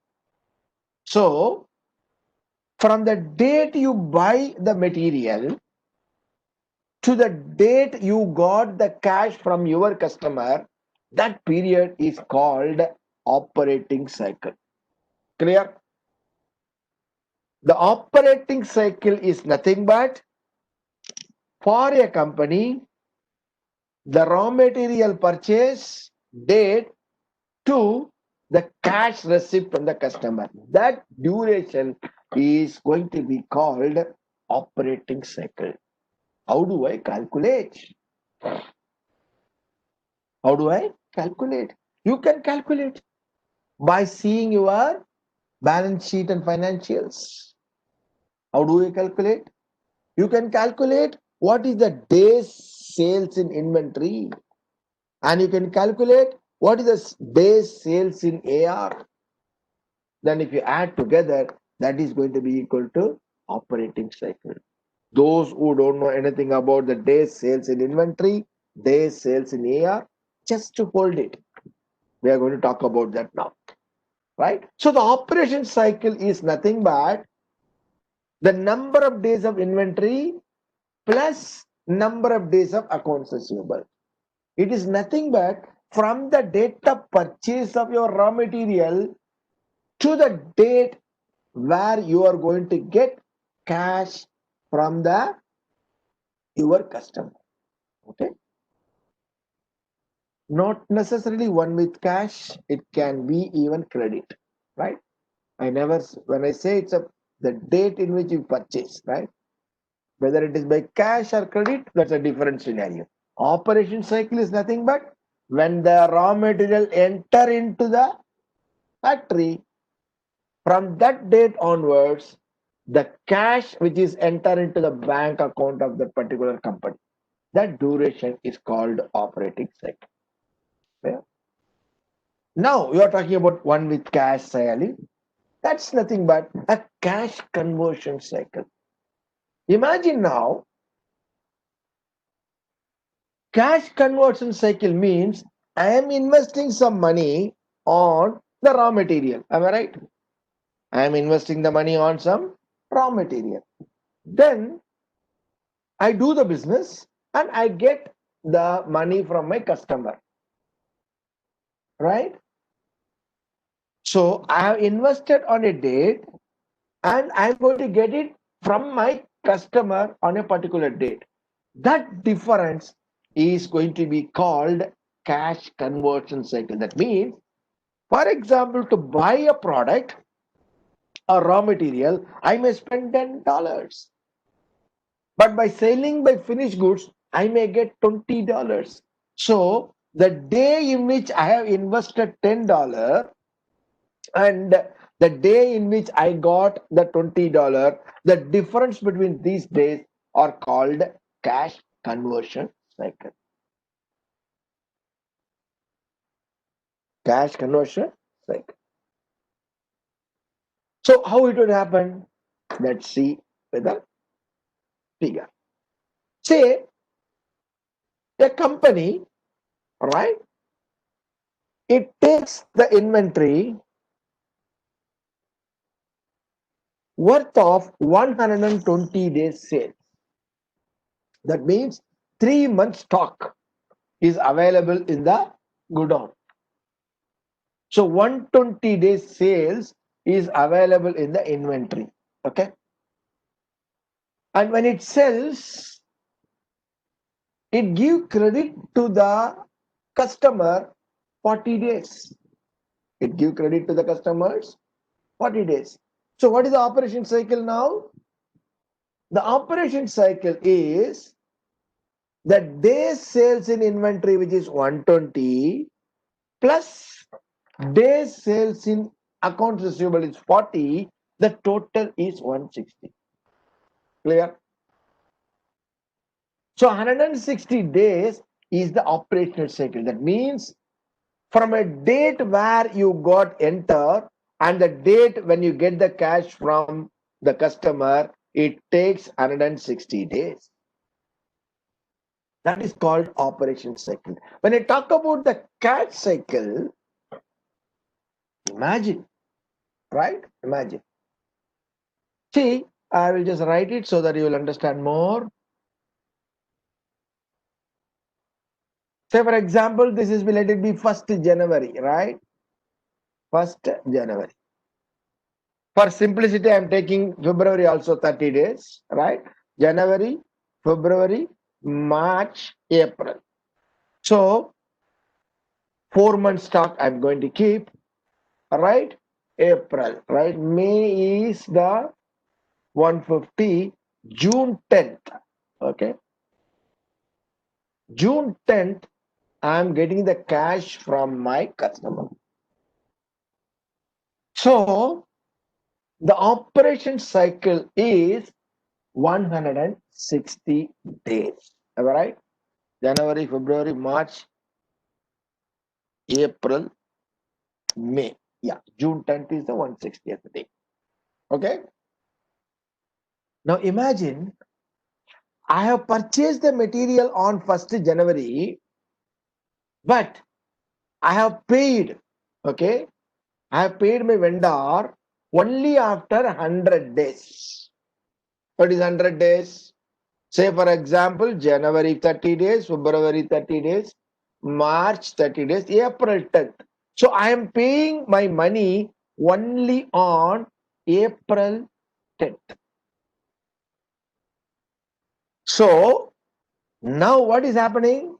So, from the date you buy the material to the date you got the cash from your customer, that period is called operating cycle. Clear? The operating cycle is nothing but for a company, the raw material purchase date to the cash receipt from the customer. That duration is going to be called operating cycle. How do I calculate? How do I calculate? You can calculate by seeing your balance sheet and financials. How do we calculate? You can calculate what is the day's sales in inventory, and you can calculate what is the day's sales in AR. Then if you add together, that is going to be equal to operating cycle. Those who don't know anything about the day's sales in inventory, day's sales in AR, just to hold it. We are going to talk about that now, right? So the operation cycle is nothing but the number of days of inventory plus number of days of accounts receivable. It is nothing but from the date of purchase of your raw material to the date where you are going to get cash from the your customer. Okay. Not necessarily one with cash, it can be even credit, right? When I say the date in which you purchase, right? Whether it is by cash or credit, that's a different scenario. Operation cycle is nothing but when the raw material enter into the factory, from that date onwards, the cash which is enter into the bank account of that particular company, that duration is called operating cycle. Yeah. Now you are talking about one with cash, Sayali. That's nothing but a cash conversion cycle. Imagine now, cash conversion cycle means I am investing some money on the raw material. Am I right? I am investing the money on some raw material. Then I do the business and I get the money from my customer, right? So I have invested on a date and I'm going to get it from my customer on a particular date. That difference is going to be called cash conversion cycle. That means, for example, to buy a product or raw material, I may spend $10. But by selling by finished goods, I may get $20. So the day in which I have invested $10 and the day in which I got the $20, the difference between these days are called cash conversion cycle. Cash conversion cycle. So how it would happen? Let's see with a figure. Say a company, right? It takes the inventory worth of 120 days sales. That means 3 months stock is available in the godown. So 120 days sales is available in the inventory. Okay. And when it sells, it gives credit to the customer 40 days. It gives credit to the customers 40 days. So what is the operation cycle now? The operation cycle is the days sales in inventory, which is 120, plus days sales in accounts receivable is 40. The total is 160. Clear? So 160 days is the operational cycle. That means from a date where you got enter and the date when you get the cash from the customer, it takes 160 days. That is called operation cycle. When I talk about the cash cycle, imagine, right? Imagine. See, I will just write it so that you will understand more. Say, for example, this is let it be 1st January, right? 1st January. For simplicity, I am taking February also 30 days, right? January, February, March, April. So 4 months stock I'm going to keep, right? April, right? May is the 150, June 10th, okay? June 10th, I'm getting the cash from my customer. So the operation cycle is 160 days. Am I right? January, February, March, April, May. Yeah, June 10th is the 160th day. Okay. Now imagine I have purchased the material on 1st January, but I have paid, okay, I have paid my vendor only after 100 days. What is 100 days? Say, for example, January 30 days, February 30 days, March 30 days, April 10th. So I am paying my money only on April 10th. So now what is happening?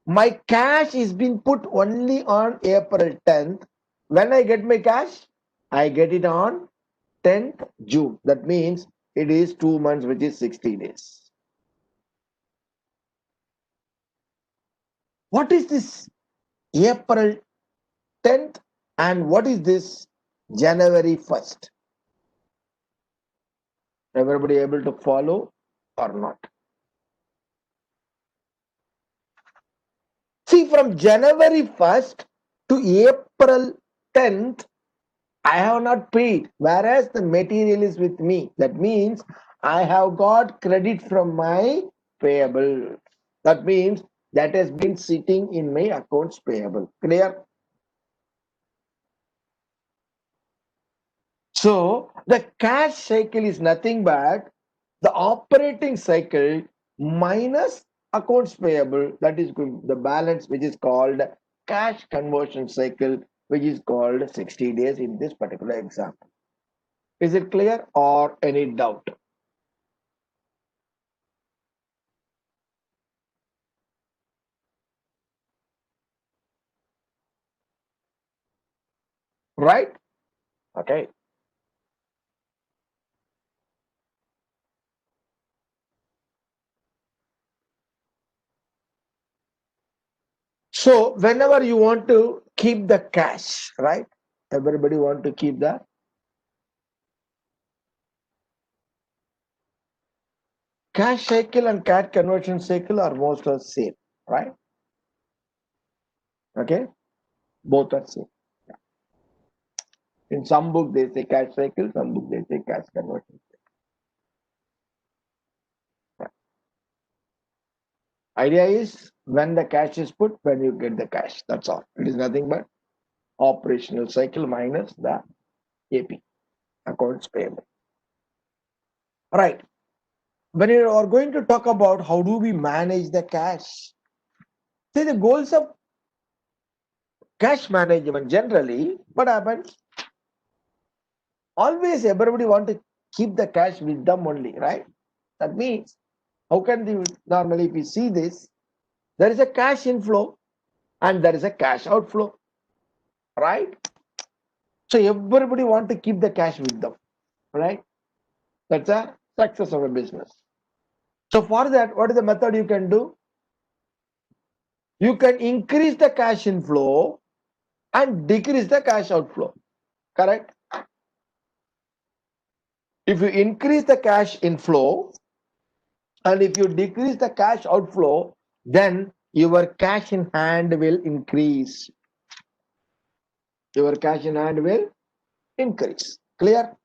My cash is being put only on April 10th. When I get my cash, I get it on 10th June. That means it is 2 months, which is 60 days. What is this April 10th and what is this January 1st? Everybody able to follow or not? See, from January 1st to April 10th, I have not paid, whereas the material is with me. That means I have got credit from my payable. That means that has been sitting in my accounts payable. Clear? So the cash cycle is nothing but the operating cycle minus accounts payable. That is the balance, which is called cash conversion cycle, which is called 60 days in this particular example. Is it clear or any doubt? Right? Okay. So whenever you want to keep the cash, right? Everybody want to keep the cash cycle and cash conversion cycle are most of the same, right? Okay. Both are same. In some book they say cash cycle, some book they say cash conversion. Idea is when the cash is put, when you get the cash. That's all. It is nothing but operational cycle minus the AP, accounts payable. Right. When you are going to talk about how do we manage the cash, see the goals of cash management generally, what happens? Always everybody want to keep the cash with them only, right? That means how can they normally if you see this, there is a cash inflow and there is a cash outflow, right? So everybody want to keep the cash with them, right? That's a success of a business. So for that, what is the method you can do? You can increase the cash inflow and decrease the cash outflow, correct? If you increase the cash inflow and if you decrease the cash outflow, then your cash in hand will increase. Your cash in hand will increase. Clear?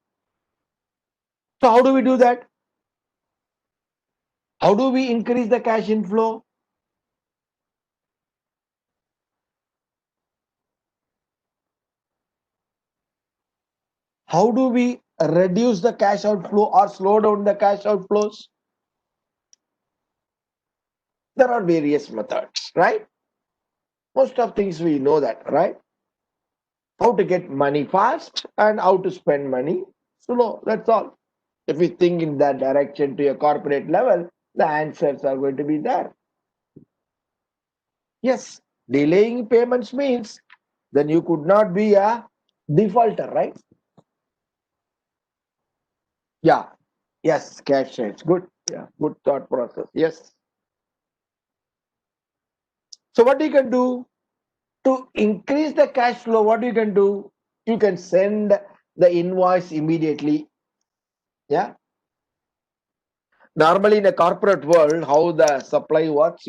So how do we do that? How do we increase the cash inflow? How do we reduce the cash outflow or slow down the cash outflows? There are various methods, right? Most of things we know that, right? How to get money fast and how to spend money slow. That's all. If you think in that direction to a corporate level, the answers are going to be there. Yes, delaying payments means then you could not be a defaulter, right? Yeah. Yes, cash rates. Good. Yeah, good thought process. Yes. So what you can do to increase the cash flow, what you can do? You can send the invoice immediately. Yeah. Normally in a corporate world, how the supply works,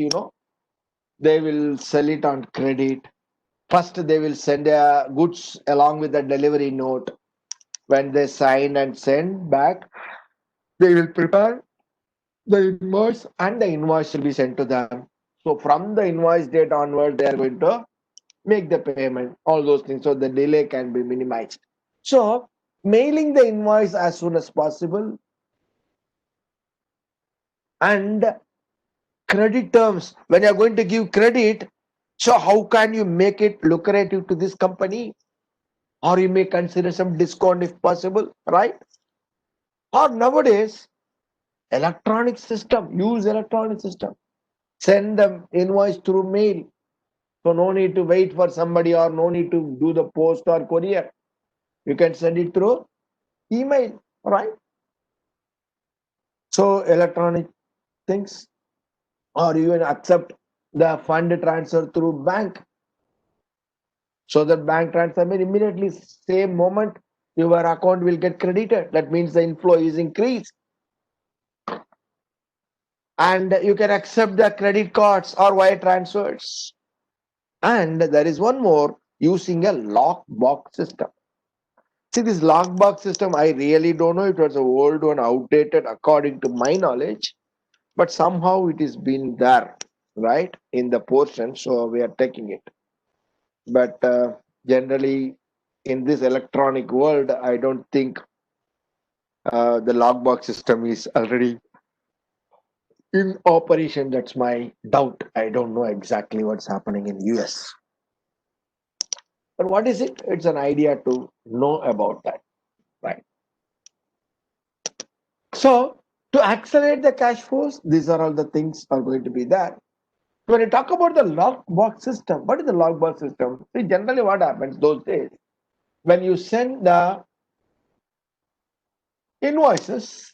they will sell it on credit. First, they will send a goods along with the delivery note. When they sign and send back, they will prepare the invoice and the invoice will be sent to them. So from the invoice date onward, they are going to make the payment, all those things. So the delay can be minimized. So mailing the invoice as soon as possible and credit terms. When you are going to give credit, so how can you make it lucrative to this company? Or you may consider some discount if possible, right? Or nowadays, electronic system, use electronic system. Send the invoice through mail. So no need to wait for somebody or no need to do the post or courier. You can send it through email, right? So electronic things, or even accept the fund transfer through bank. So that bank transfer mean immediately same moment your account will get credited. That means the inflow is increased. And you can accept the credit cards or wire transfers. And there is one more, using a lockbox system. See, this lockbox system, I really don't know. It was an old one, outdated according to my knowledge, but somehow it is been there, right, in the portion. So we are taking it. But generally, in this electronic world, I don't think the lockbox system is already in operation. That's my doubt. I don't know exactly what's happening in US. But what is it? It's an idea to know about that, right? So to accelerate the cash flows, these are all the things are going to be there. When you talk about the lockbox system, what is the lockbox system? See, generally what happens those days, when you send the invoices,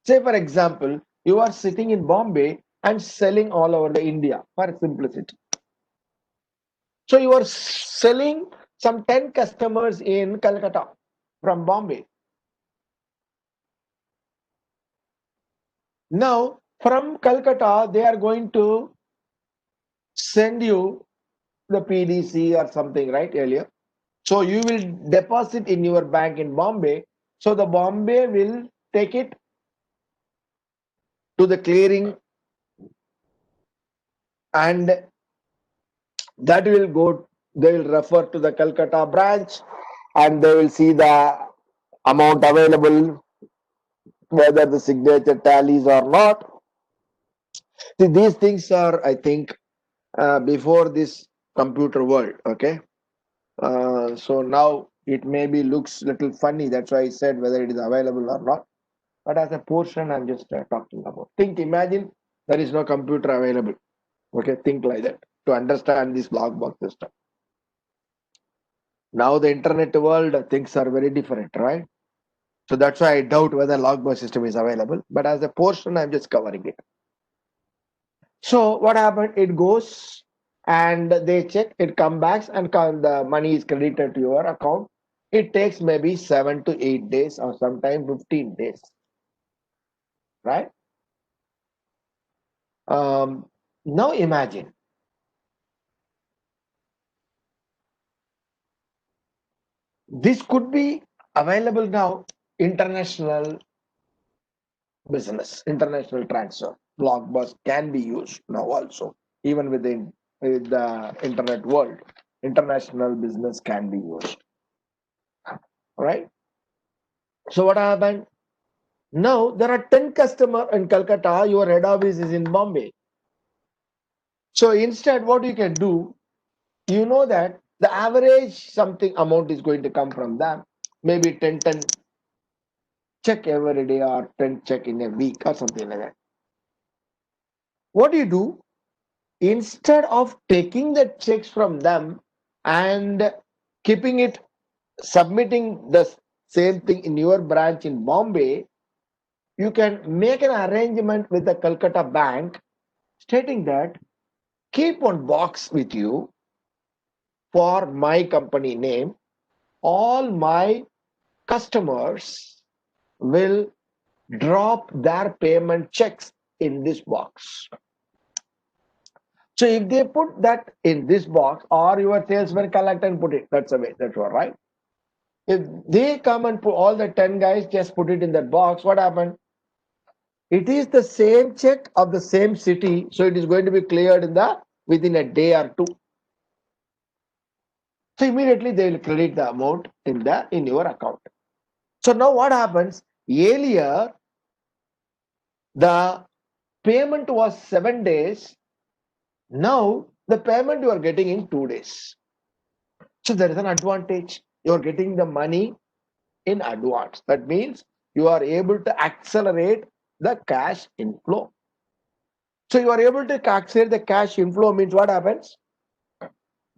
say for example, you are sitting in Bombay and selling all over the India for simplicity. So you are selling some 10 customers in Calcutta from Bombay. Now, from Calcutta, they are going to send you the PDC or something, right? Earlier. So you will deposit in your bank in Bombay. So the Bombay will take it to the clearing, and that will go, they will refer to the Calcutta branch, and they will see the amount available, whether the signature tallies or not. See, these things are, I think, before this computer world. Okay. So now it maybe looks little funny. That's why I said whether it is available or not. But as a portion, I'm just talking about. Think, imagine there is no computer available. Okay, think like that to understand this logbox system. Now the internet world, things are very different, right? So that's why I doubt whether logbox system is available. But as a portion, I'm just covering it. So what happened? It goes and they check, it comes back and the money is credited to your account. It takes maybe 7 to 8 days or sometimes 15 days, right? Now imagine this could be available now, international business, international transfer. Blockbus can be used now also, even within the internet world. International business can be used, right? So what happened? Now there are 10 customers in Calcutta, your head office is in Bombay. So instead, what you can do, you know that the average something amount is going to come from them, maybe 10 check every day or 10 check in a week or something like that. What do you do? Instead of taking the checks from them and keeping it, submitting the same thing in your branch in Bombay, you can make an arrangement with the Calcutta bank stating that keep one box with you for my company name. All my customers will drop their payment checks in this box. So if they put that in this box, or your salesman collect and put it, that's the way, that's all right. If they come and put all the 10 guys, just put it in that box, what happened? It is the same check of the same city, so it is going to be cleared in the within a day or two. So immediately they will credit the amount in your account. So now what happens? Earlier, the payment was 7 days. Now the payment you are getting in 2 days. So there is an advantage. You are getting the money in advance. That means you are able to accelerate the cash inflow. So you are able to calculate the cash inflow means what happens?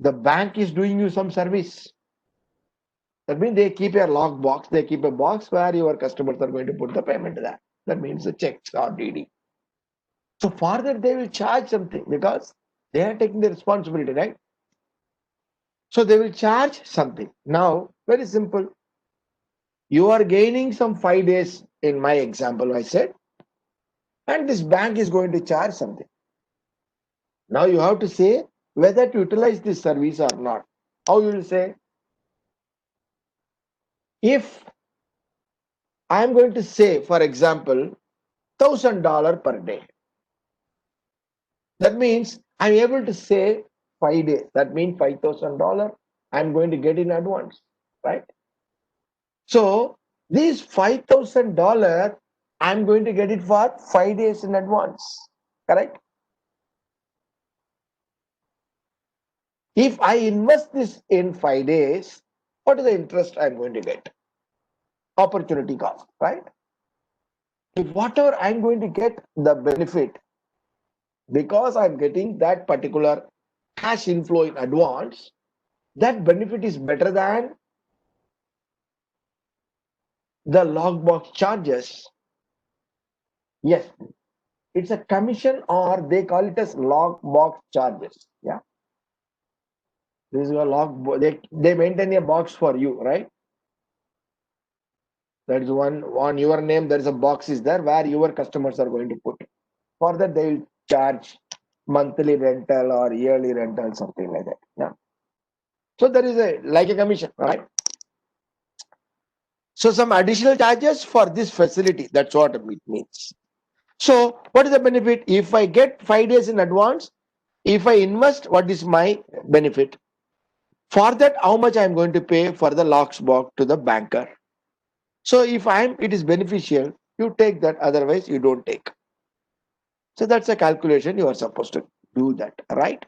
The bank is doing you some service. That means they keep a log box, they keep a box where your customers are going to put the payment to that. That means the checks or DD. So for that they will charge something because they are taking the responsibility, right? So they will charge something. Now, very simple. You are gaining some 5 days in my example, I said, and this bank is going to charge something. Now you have to say whether to utilize this service or not. How you will say? If I am going to say, for example, $1,000 per day, that means I'm able to say 5 days. That means $5,000 I'm going to get in advance, right? So this $5,000 I'm going to get it for 5 days in advance, correct? If I invest this in 5 days, what is the interest I'm going to get? Opportunity cost, right? If whatever I'm going to get the benefit because I'm getting that particular cash inflow in advance, that benefit is better than the logbox charges. Yes, it's a commission or they call it as logbox charges. Yeah, this is a log. They maintain a box for you, right? That is one on your name. There is a box is there where your customers are going to put. For that, they will charge monthly rental or yearly rental, something like that. Yeah. So there is a like a commission, right? So some additional charges for this facility. That's what it means. So what is the benefit? If I get 5 days in advance, if I invest, what is my benefit? For that, how much I'm going to pay for the locks box to the banker. So if it is beneficial, you take that. Otherwise, you don't take. So that's a calculation you are supposed to do that, right?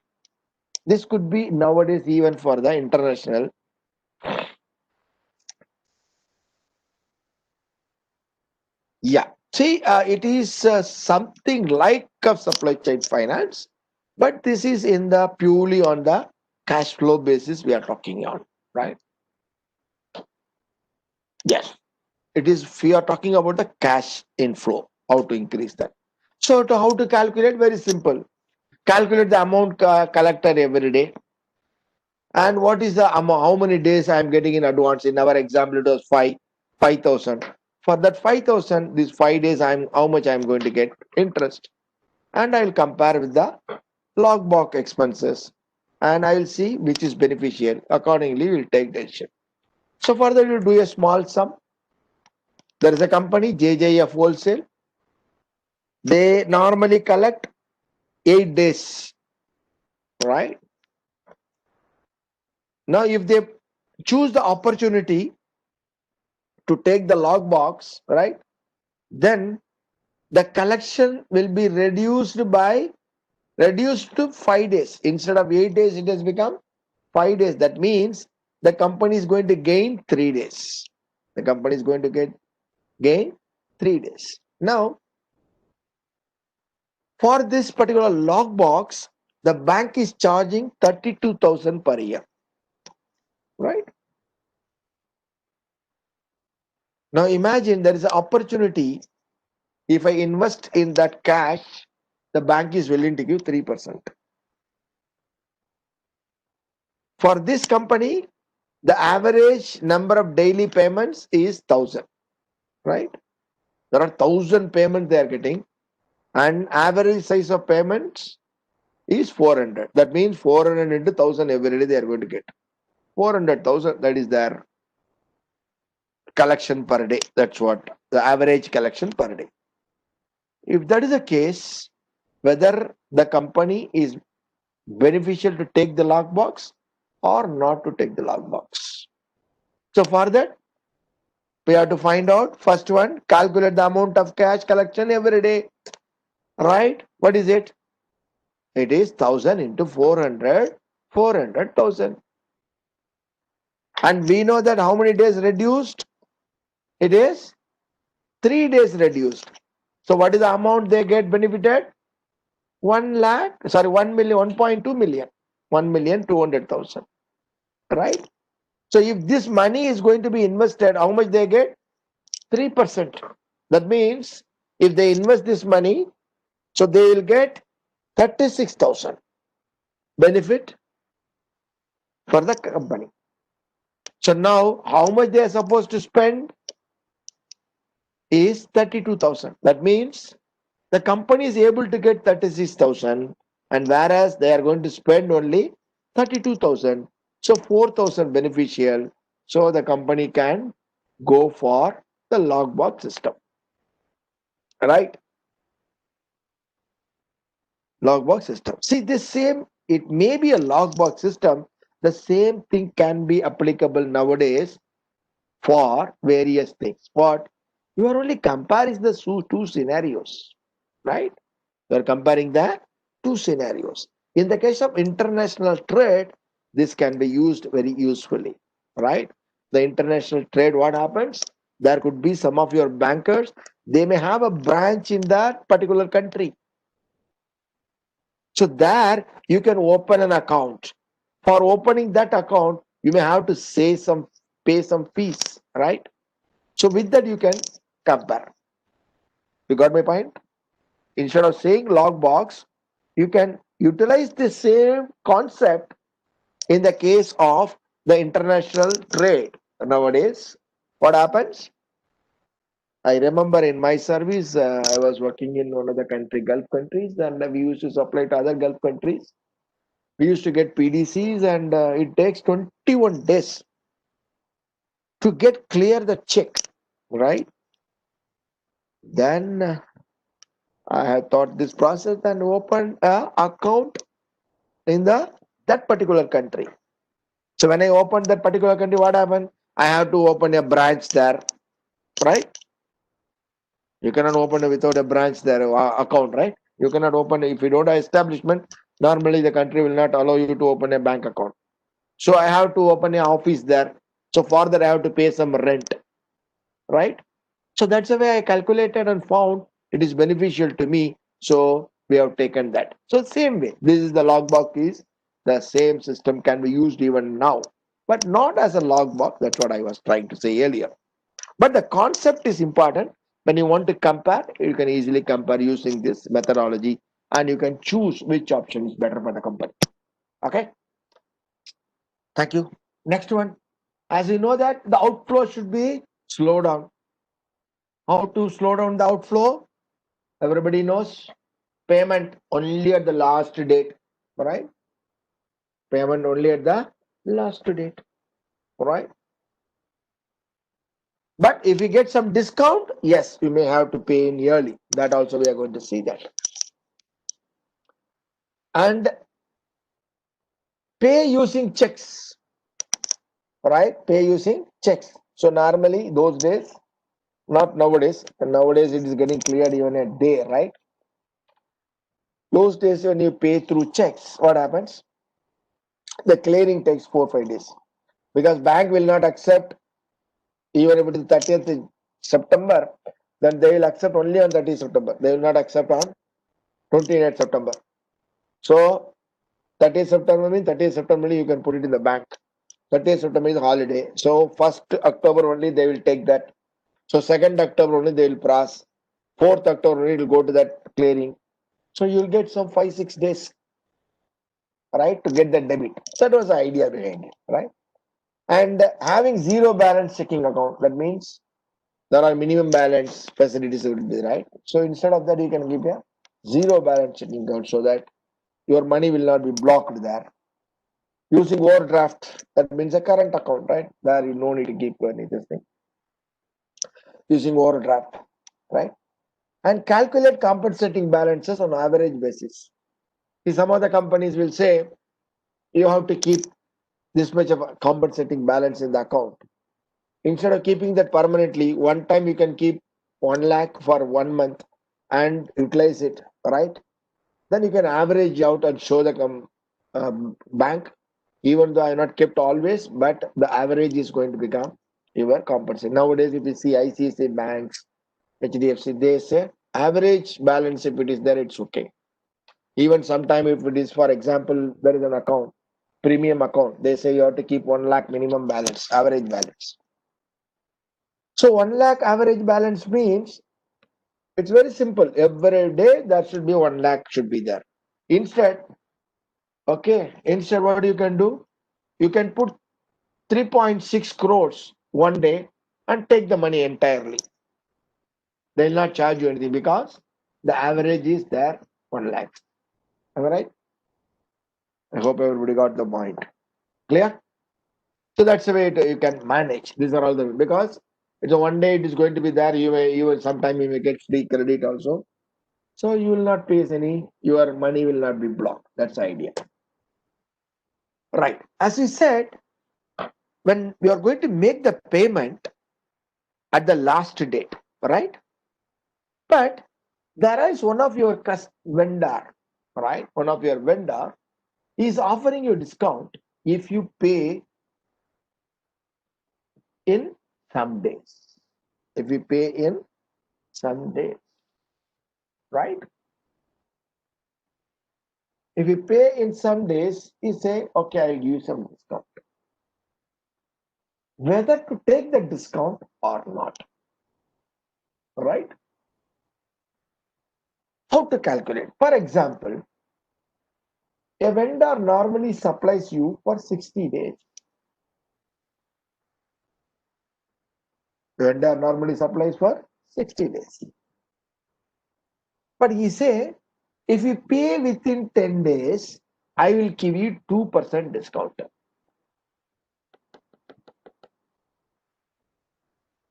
This could be nowadays even for the international. Yeah. See, it is something like a supply chain finance, but this is in the purely on the cash flow basis we are talking on, right? Yes. It is, we are talking about the cash inflow, how to increase that. So to how to calculate, very simple. Calculate the amount collected every day. And what is the amount, how many days I am getting in advance? In our example, it was 5,000. For that 5,000, these 5 days, how much I am going to get interest. And I will compare with the logbook expenses. And I will see which is beneficial. Accordingly, we will take decision. So further, we will do a small sum. There is a company, JJF Wholesale. They normally collect 8 days, right? Now, if they choose the opportunity to take the log box, right, then the collection will be reduced to 5 days. Instead of 8 days, it has become 5 days. That means the company is going to gain 3 days. The company is going to gain 3 days. Now, for this particular log box, the bank is charging 32,000 per year, right? Now imagine there is an opportunity. If I invest in that cash, the bank is willing to give 3%. For this company, the average number of daily payments is 1,000, right? There are 1,000 payments they are getting, and average size of payments is 400. That means 400 into 1,000 every day they are going to get. 400,000, that is their collection per day. That's what the average collection per day. If that is the case, whether the company is beneficial to take the lockbox or not to take the lockbox. So for that, we have to find out first one, calculate the amount of cash collection every day, right? What is it? It is 1,000 into 400, 400,000. And we know that how many days reduced? It is 3 days reduced. So what is the amount they get benefited? 1 lakh, sorry, 1 million, 1.2 million, 1,200,000, right? So if this money is going to be invested, how much they get? 3%. That means if they invest this money, so they will get 36,000 benefit for the company. So now how much they are supposed to spend is 32,000. That means the company is able to get 36,000, and whereas they are going to spend only 32,000. So 4,000 beneficial. So the company can go for the logbox system, right? Logbox system. See, this same, it may be a logbox system. The same thing can be applicable nowadays for various things. What? You are only comparing the two scenarios, right? You are comparing the two scenarios. In the case of international trade, this can be used very usefully, right? The international trade, what happens? There could be some of your bankers, they may have a branch in that particular country. So there you can open an account. For opening that account, you may have to pay some fees, right? So with that you can compare. You got my point? Instead of saying logbox, you can utilize the same concept in the case of the international trade. Nowadays, what happens? I remember in my service, I was working in one of the Gulf countries, and we used to supply to other Gulf countries. We used to get PDCs, and it takes 21 days to get clear the check, right? Then I have thought this process and opened a account in the that particular country. So when I opened that particular country, what happened? I have to open a branch there, right? You cannot open it without a branch there, account, right? You cannot open if you don't have establishment. Normally, the country will not allow you to open a bank account. So I have to open an office there. So for that, I have to pay some rent, right? So that's the way I calculated and found it is beneficial to me. So we have taken that. So same way, this is the logbox is the same system can be used even now, but not as a logbox. That's what I was trying to say earlier. But the concept is important. When you want to compare, you can easily compare using this methodology, and you can choose which option is better for the company. Okay. Thank you. Next one. As you know that the outflow should be slow down. How to slow down the outflow? Everybody knows payment only at the last date, right? Payment only at the last date, right? But if you get some discount, yes, you may have to pay in yearly. That also we are going to see that. And pay using checks, right? Pay using checks. So normally those days, not nowadays. Nowadays it is getting cleared even a day, right? Those days when you pay through checks, what happens? The clearing takes 4 5 days because bank will not accept even if it is 30th September, then they will accept only on 30th September. They will not accept on 29th September. So 30th September means 30th September only you can put it in the bank. 30th September is holiday. So 1st October only they will take that. So 2nd October only they will process. 4th October only it will go to that clearing. So you'll get some 5 6 days, right, to get that debit. That was the idea behind it, right? And having zero balance checking account, that means there are minimum balance facilities will be, right? So instead of that, you can give a zero balance checking account so that your money will not be blocked there. Using overdraft, that means a current account, right? There you no need to keep any this thing. Using overdraft, right? And calculate compensating balances on average basis. See, some of the companies will say you have to keep this much of a compensating balance in the account. Instead of keeping that permanently, one time you can keep 1 lakh for 1 month and utilize it, right? Then you can average out and show the bank, even though I not kept always, but the average is going to become your compensation. Nowadays, if you see ICICI banks, HDFC, they say average balance if it is there, it's okay. Even sometime if it is, for example, there is an account, premium account, they say you have to keep 1 lakh minimum balance, average balance. So 1 lakh average balance means it's very simple. Every day there should be 1 lakh should be there. Instead, okay, instead what you can do? You can put 3.6 crores one day and take the money entirely. They will not charge you anything because the average is there 1 lakh. Am I right? I hope everybody got the point. Clear? So that's the way you can manage. These are all the, because it's a one day it is going to be there. You will sometime you may get free credit also. So you will not face any, your money will not be blocked. That's the idea. Right. As we said, when you are going to make the payment at the last date, right? But there is one of your vendor, right? One of your vendor is offering you discount if you pay in some days. If you pay in some days, right? If you pay in some days, you say, okay, I'll give you some discount. Whether to take the discount or not, right? How to calculate? For example, a vendor normally supplies you for 60 days. The vendor normally supplies for 60 days. But he say, if you pay within 10 days, I will give you 2% discount.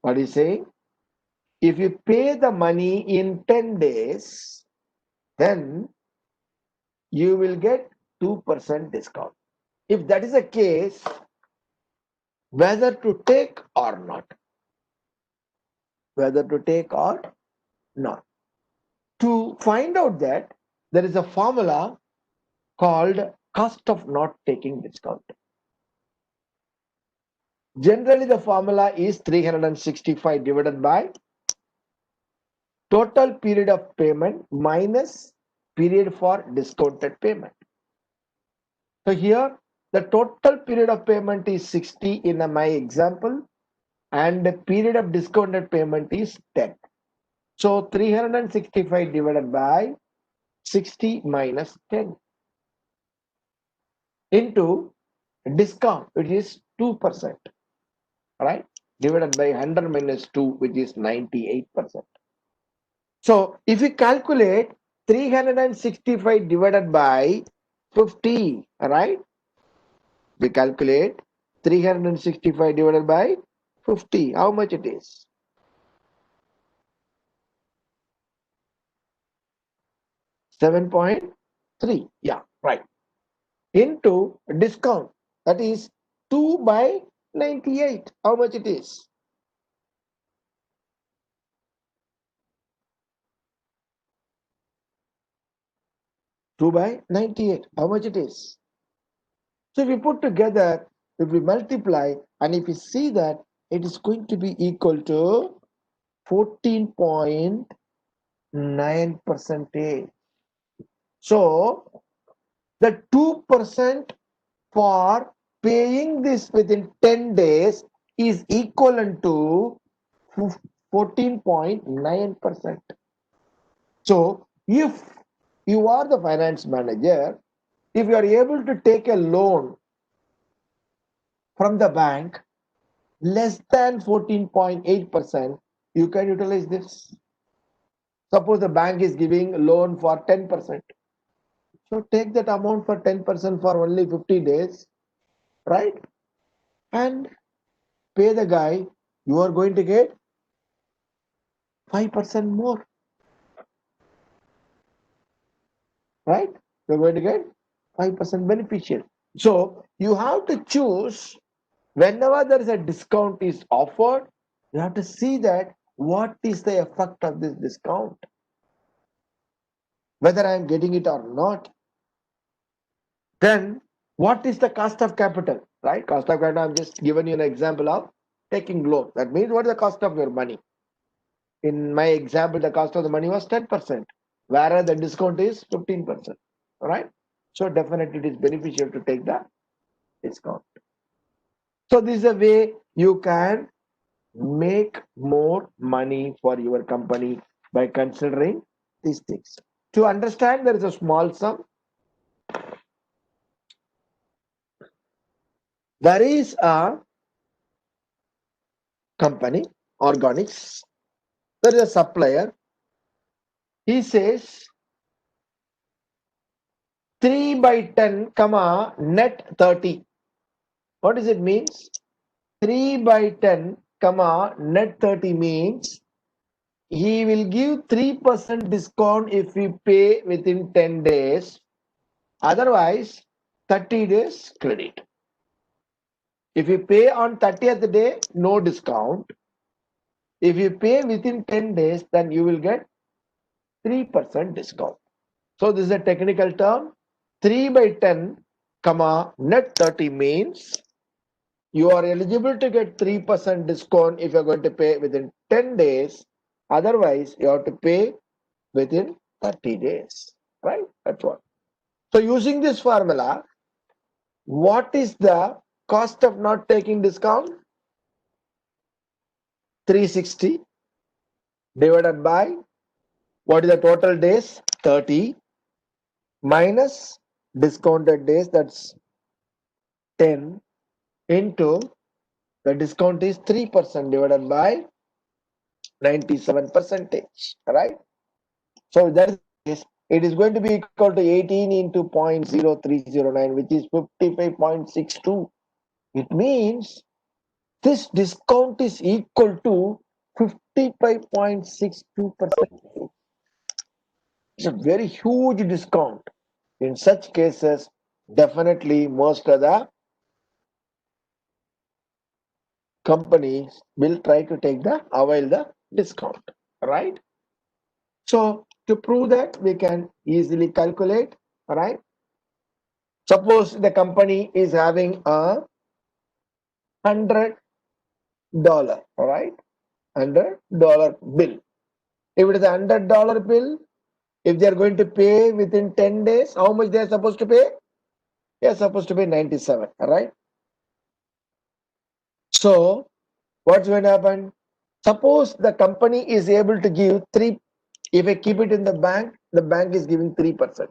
What is saying? If you pay the money in 10 days, then you will get 2% discount. If that is the case, whether to take or not, whether to take or not. To find out that, there is a formula called cost of not taking discount. Generally, the formula is 365 divided by total period of payment minus period for discounted payment. So here, the total period of payment is 60 in my example, and the period of discounted payment is 10. So 365 divided by 60 minus 10 into discount, which is 2%, right? Divided by 100 minus 2, which is 98%. So if we calculate 365 divided by 50, right? We calculate 365 divided by 50. How much it is? 7.3. Yeah, right. Into discount. That is 2 by 98. How much it is? 2 by 98. How much it is? So if we put together, if we multiply, and if we see that it is going to be equal to 14.9%. So the 2% for paying this within 10 days is equivalent to 14.9%. So if you are the finance manager, if you are able to take a loan from the bank less than 14.8%, you can utilize this. Suppose the bank is giving a loan for 10%. So take that amount for 10% for only 50 days, right? And pay the guy, you are going to get 5% more, right? You're going to get 5% beneficial. So you have to choose whenever there is a discount is offered, you have to see that what is the effect of this discount, whether I am getting it or not. Then what is the cost of capital, right? Cost of capital, I'm just giving you an example of taking loan. That means what is the cost of your money? In my example, the cost of the money was 10%, whereas the discount is 15%. right? So definitely it is beneficial to take the discount. So this is a way you can make more money for your company by considering these things. To understand, there is a small sum. There is a company, organics. There is a supplier. He says 3 by 10, comma, net 30. What does it means? 3 by 10, comma, net 30 means he will give 3% discount if we pay within 10 days. Otherwise, 30 days credit. If you pay on 30th day, no discount. If you pay within 10 days, then you will get 3% discount. So this is a technical term. 3 by 10, comma, net 30 means you are eligible to get 3% discount if you're going to pay within 10 days. Otherwise, you have to pay within 30 days. Right? That's what. So using this formula, what is the cost of not taking discount? 360 divided by what is the total days? 30 minus discounted days, that's 10, into the discount is 3% divided by 97 percentage, right? So that is, it is going to be equal to 18 into 0.0309, which is 55.62. It means this discount is equal to 55.62%. It's a very huge discount. In such cases, definitely most of the companies will try to avail the discount, right? So to prove that, we can easily calculate, right? Suppose the company is having a $100, right? $100 bill. If it is a $100 bill, if they are going to pay within 10 days, how much they are supposed to pay? They are supposed to pay 97, right? So what's going to happen? Suppose the company is able to give 3, if I keep it in the bank is giving 3%,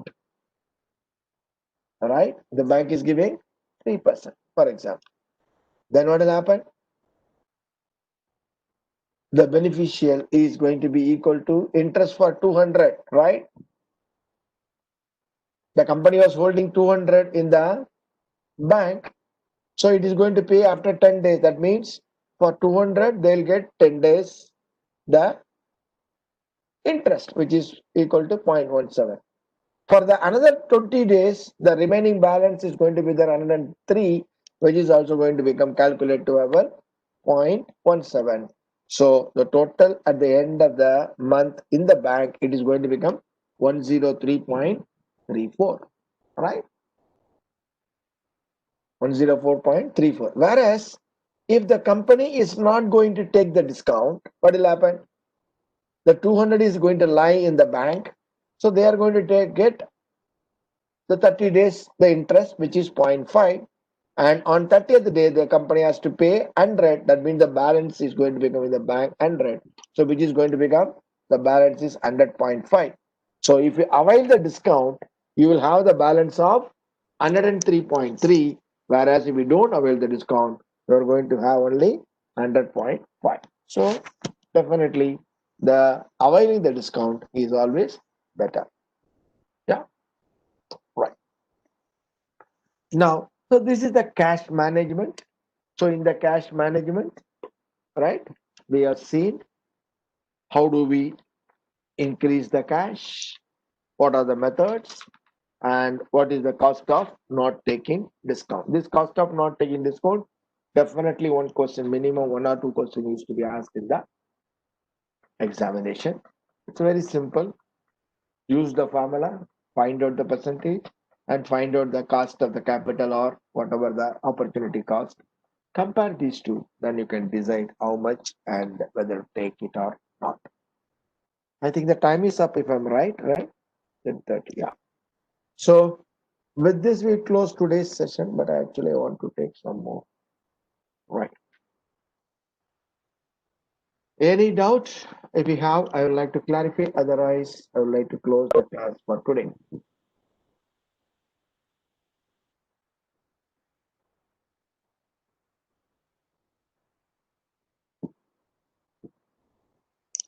right? The bank is giving 3%, for example. Then what will happen? The beneficial is going to be equal to interest for 200, right? The company was holding 200 in the bank, so it is going to pay after 10 days. That means for 200, they'll get 10 days the interest, which is equal to 0.17. For the another 20 days, the remaining balance is going to be the 103, which is also going to become calculated to our 0.17. So the total at the end of the month in the bank, it is going to become 103.34, right? 104.34. Whereas if the company is not going to take the discount, what will happen? The 200 is going to lie in the bank. So they are going to get the 30 days the interest, which is 0.5, and on 30th day the company has to pay 100. That means the balance is going to become in the bank 100, so which is going to become the balance is 100.5. So if you avail the discount, you will have the balance of 103.3, whereas if you don't avail the discount, you are going to have only 100.5. So definitely the availing the discount is always better. Yeah, right. Now, so this is the cash management. So in the cash management, right, we have seen how do we increase the cash, what are the methods, and what is the cost of not taking discount. This cost of not taking discount, definitely one question, minimum 1 or 2 questions needs to be asked in the examination. It's very simple. Use the formula, find out the percentage, and find out the cost of the capital or whatever the opportunity cost. Compare these two, then you can decide how much and whether to take it or not. I think the time is up if I'm right, right? 10:30, yeah. So with this, we close today's session, but actually I want to take some more. Right. Any doubts? If you have, I would like to clarify. Otherwise, I would like to close the class for today.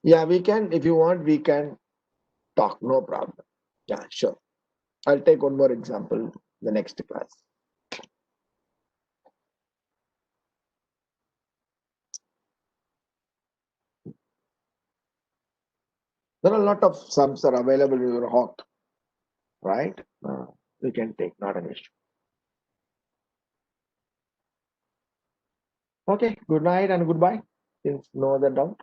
Yeah, we can. If you want, we can talk. No problem. Yeah, sure. I'll take one more example the next class. There are a lot of sums are available in your hawk, right? We can take, not an issue. Okay, good night and goodbye. Since no other doubt.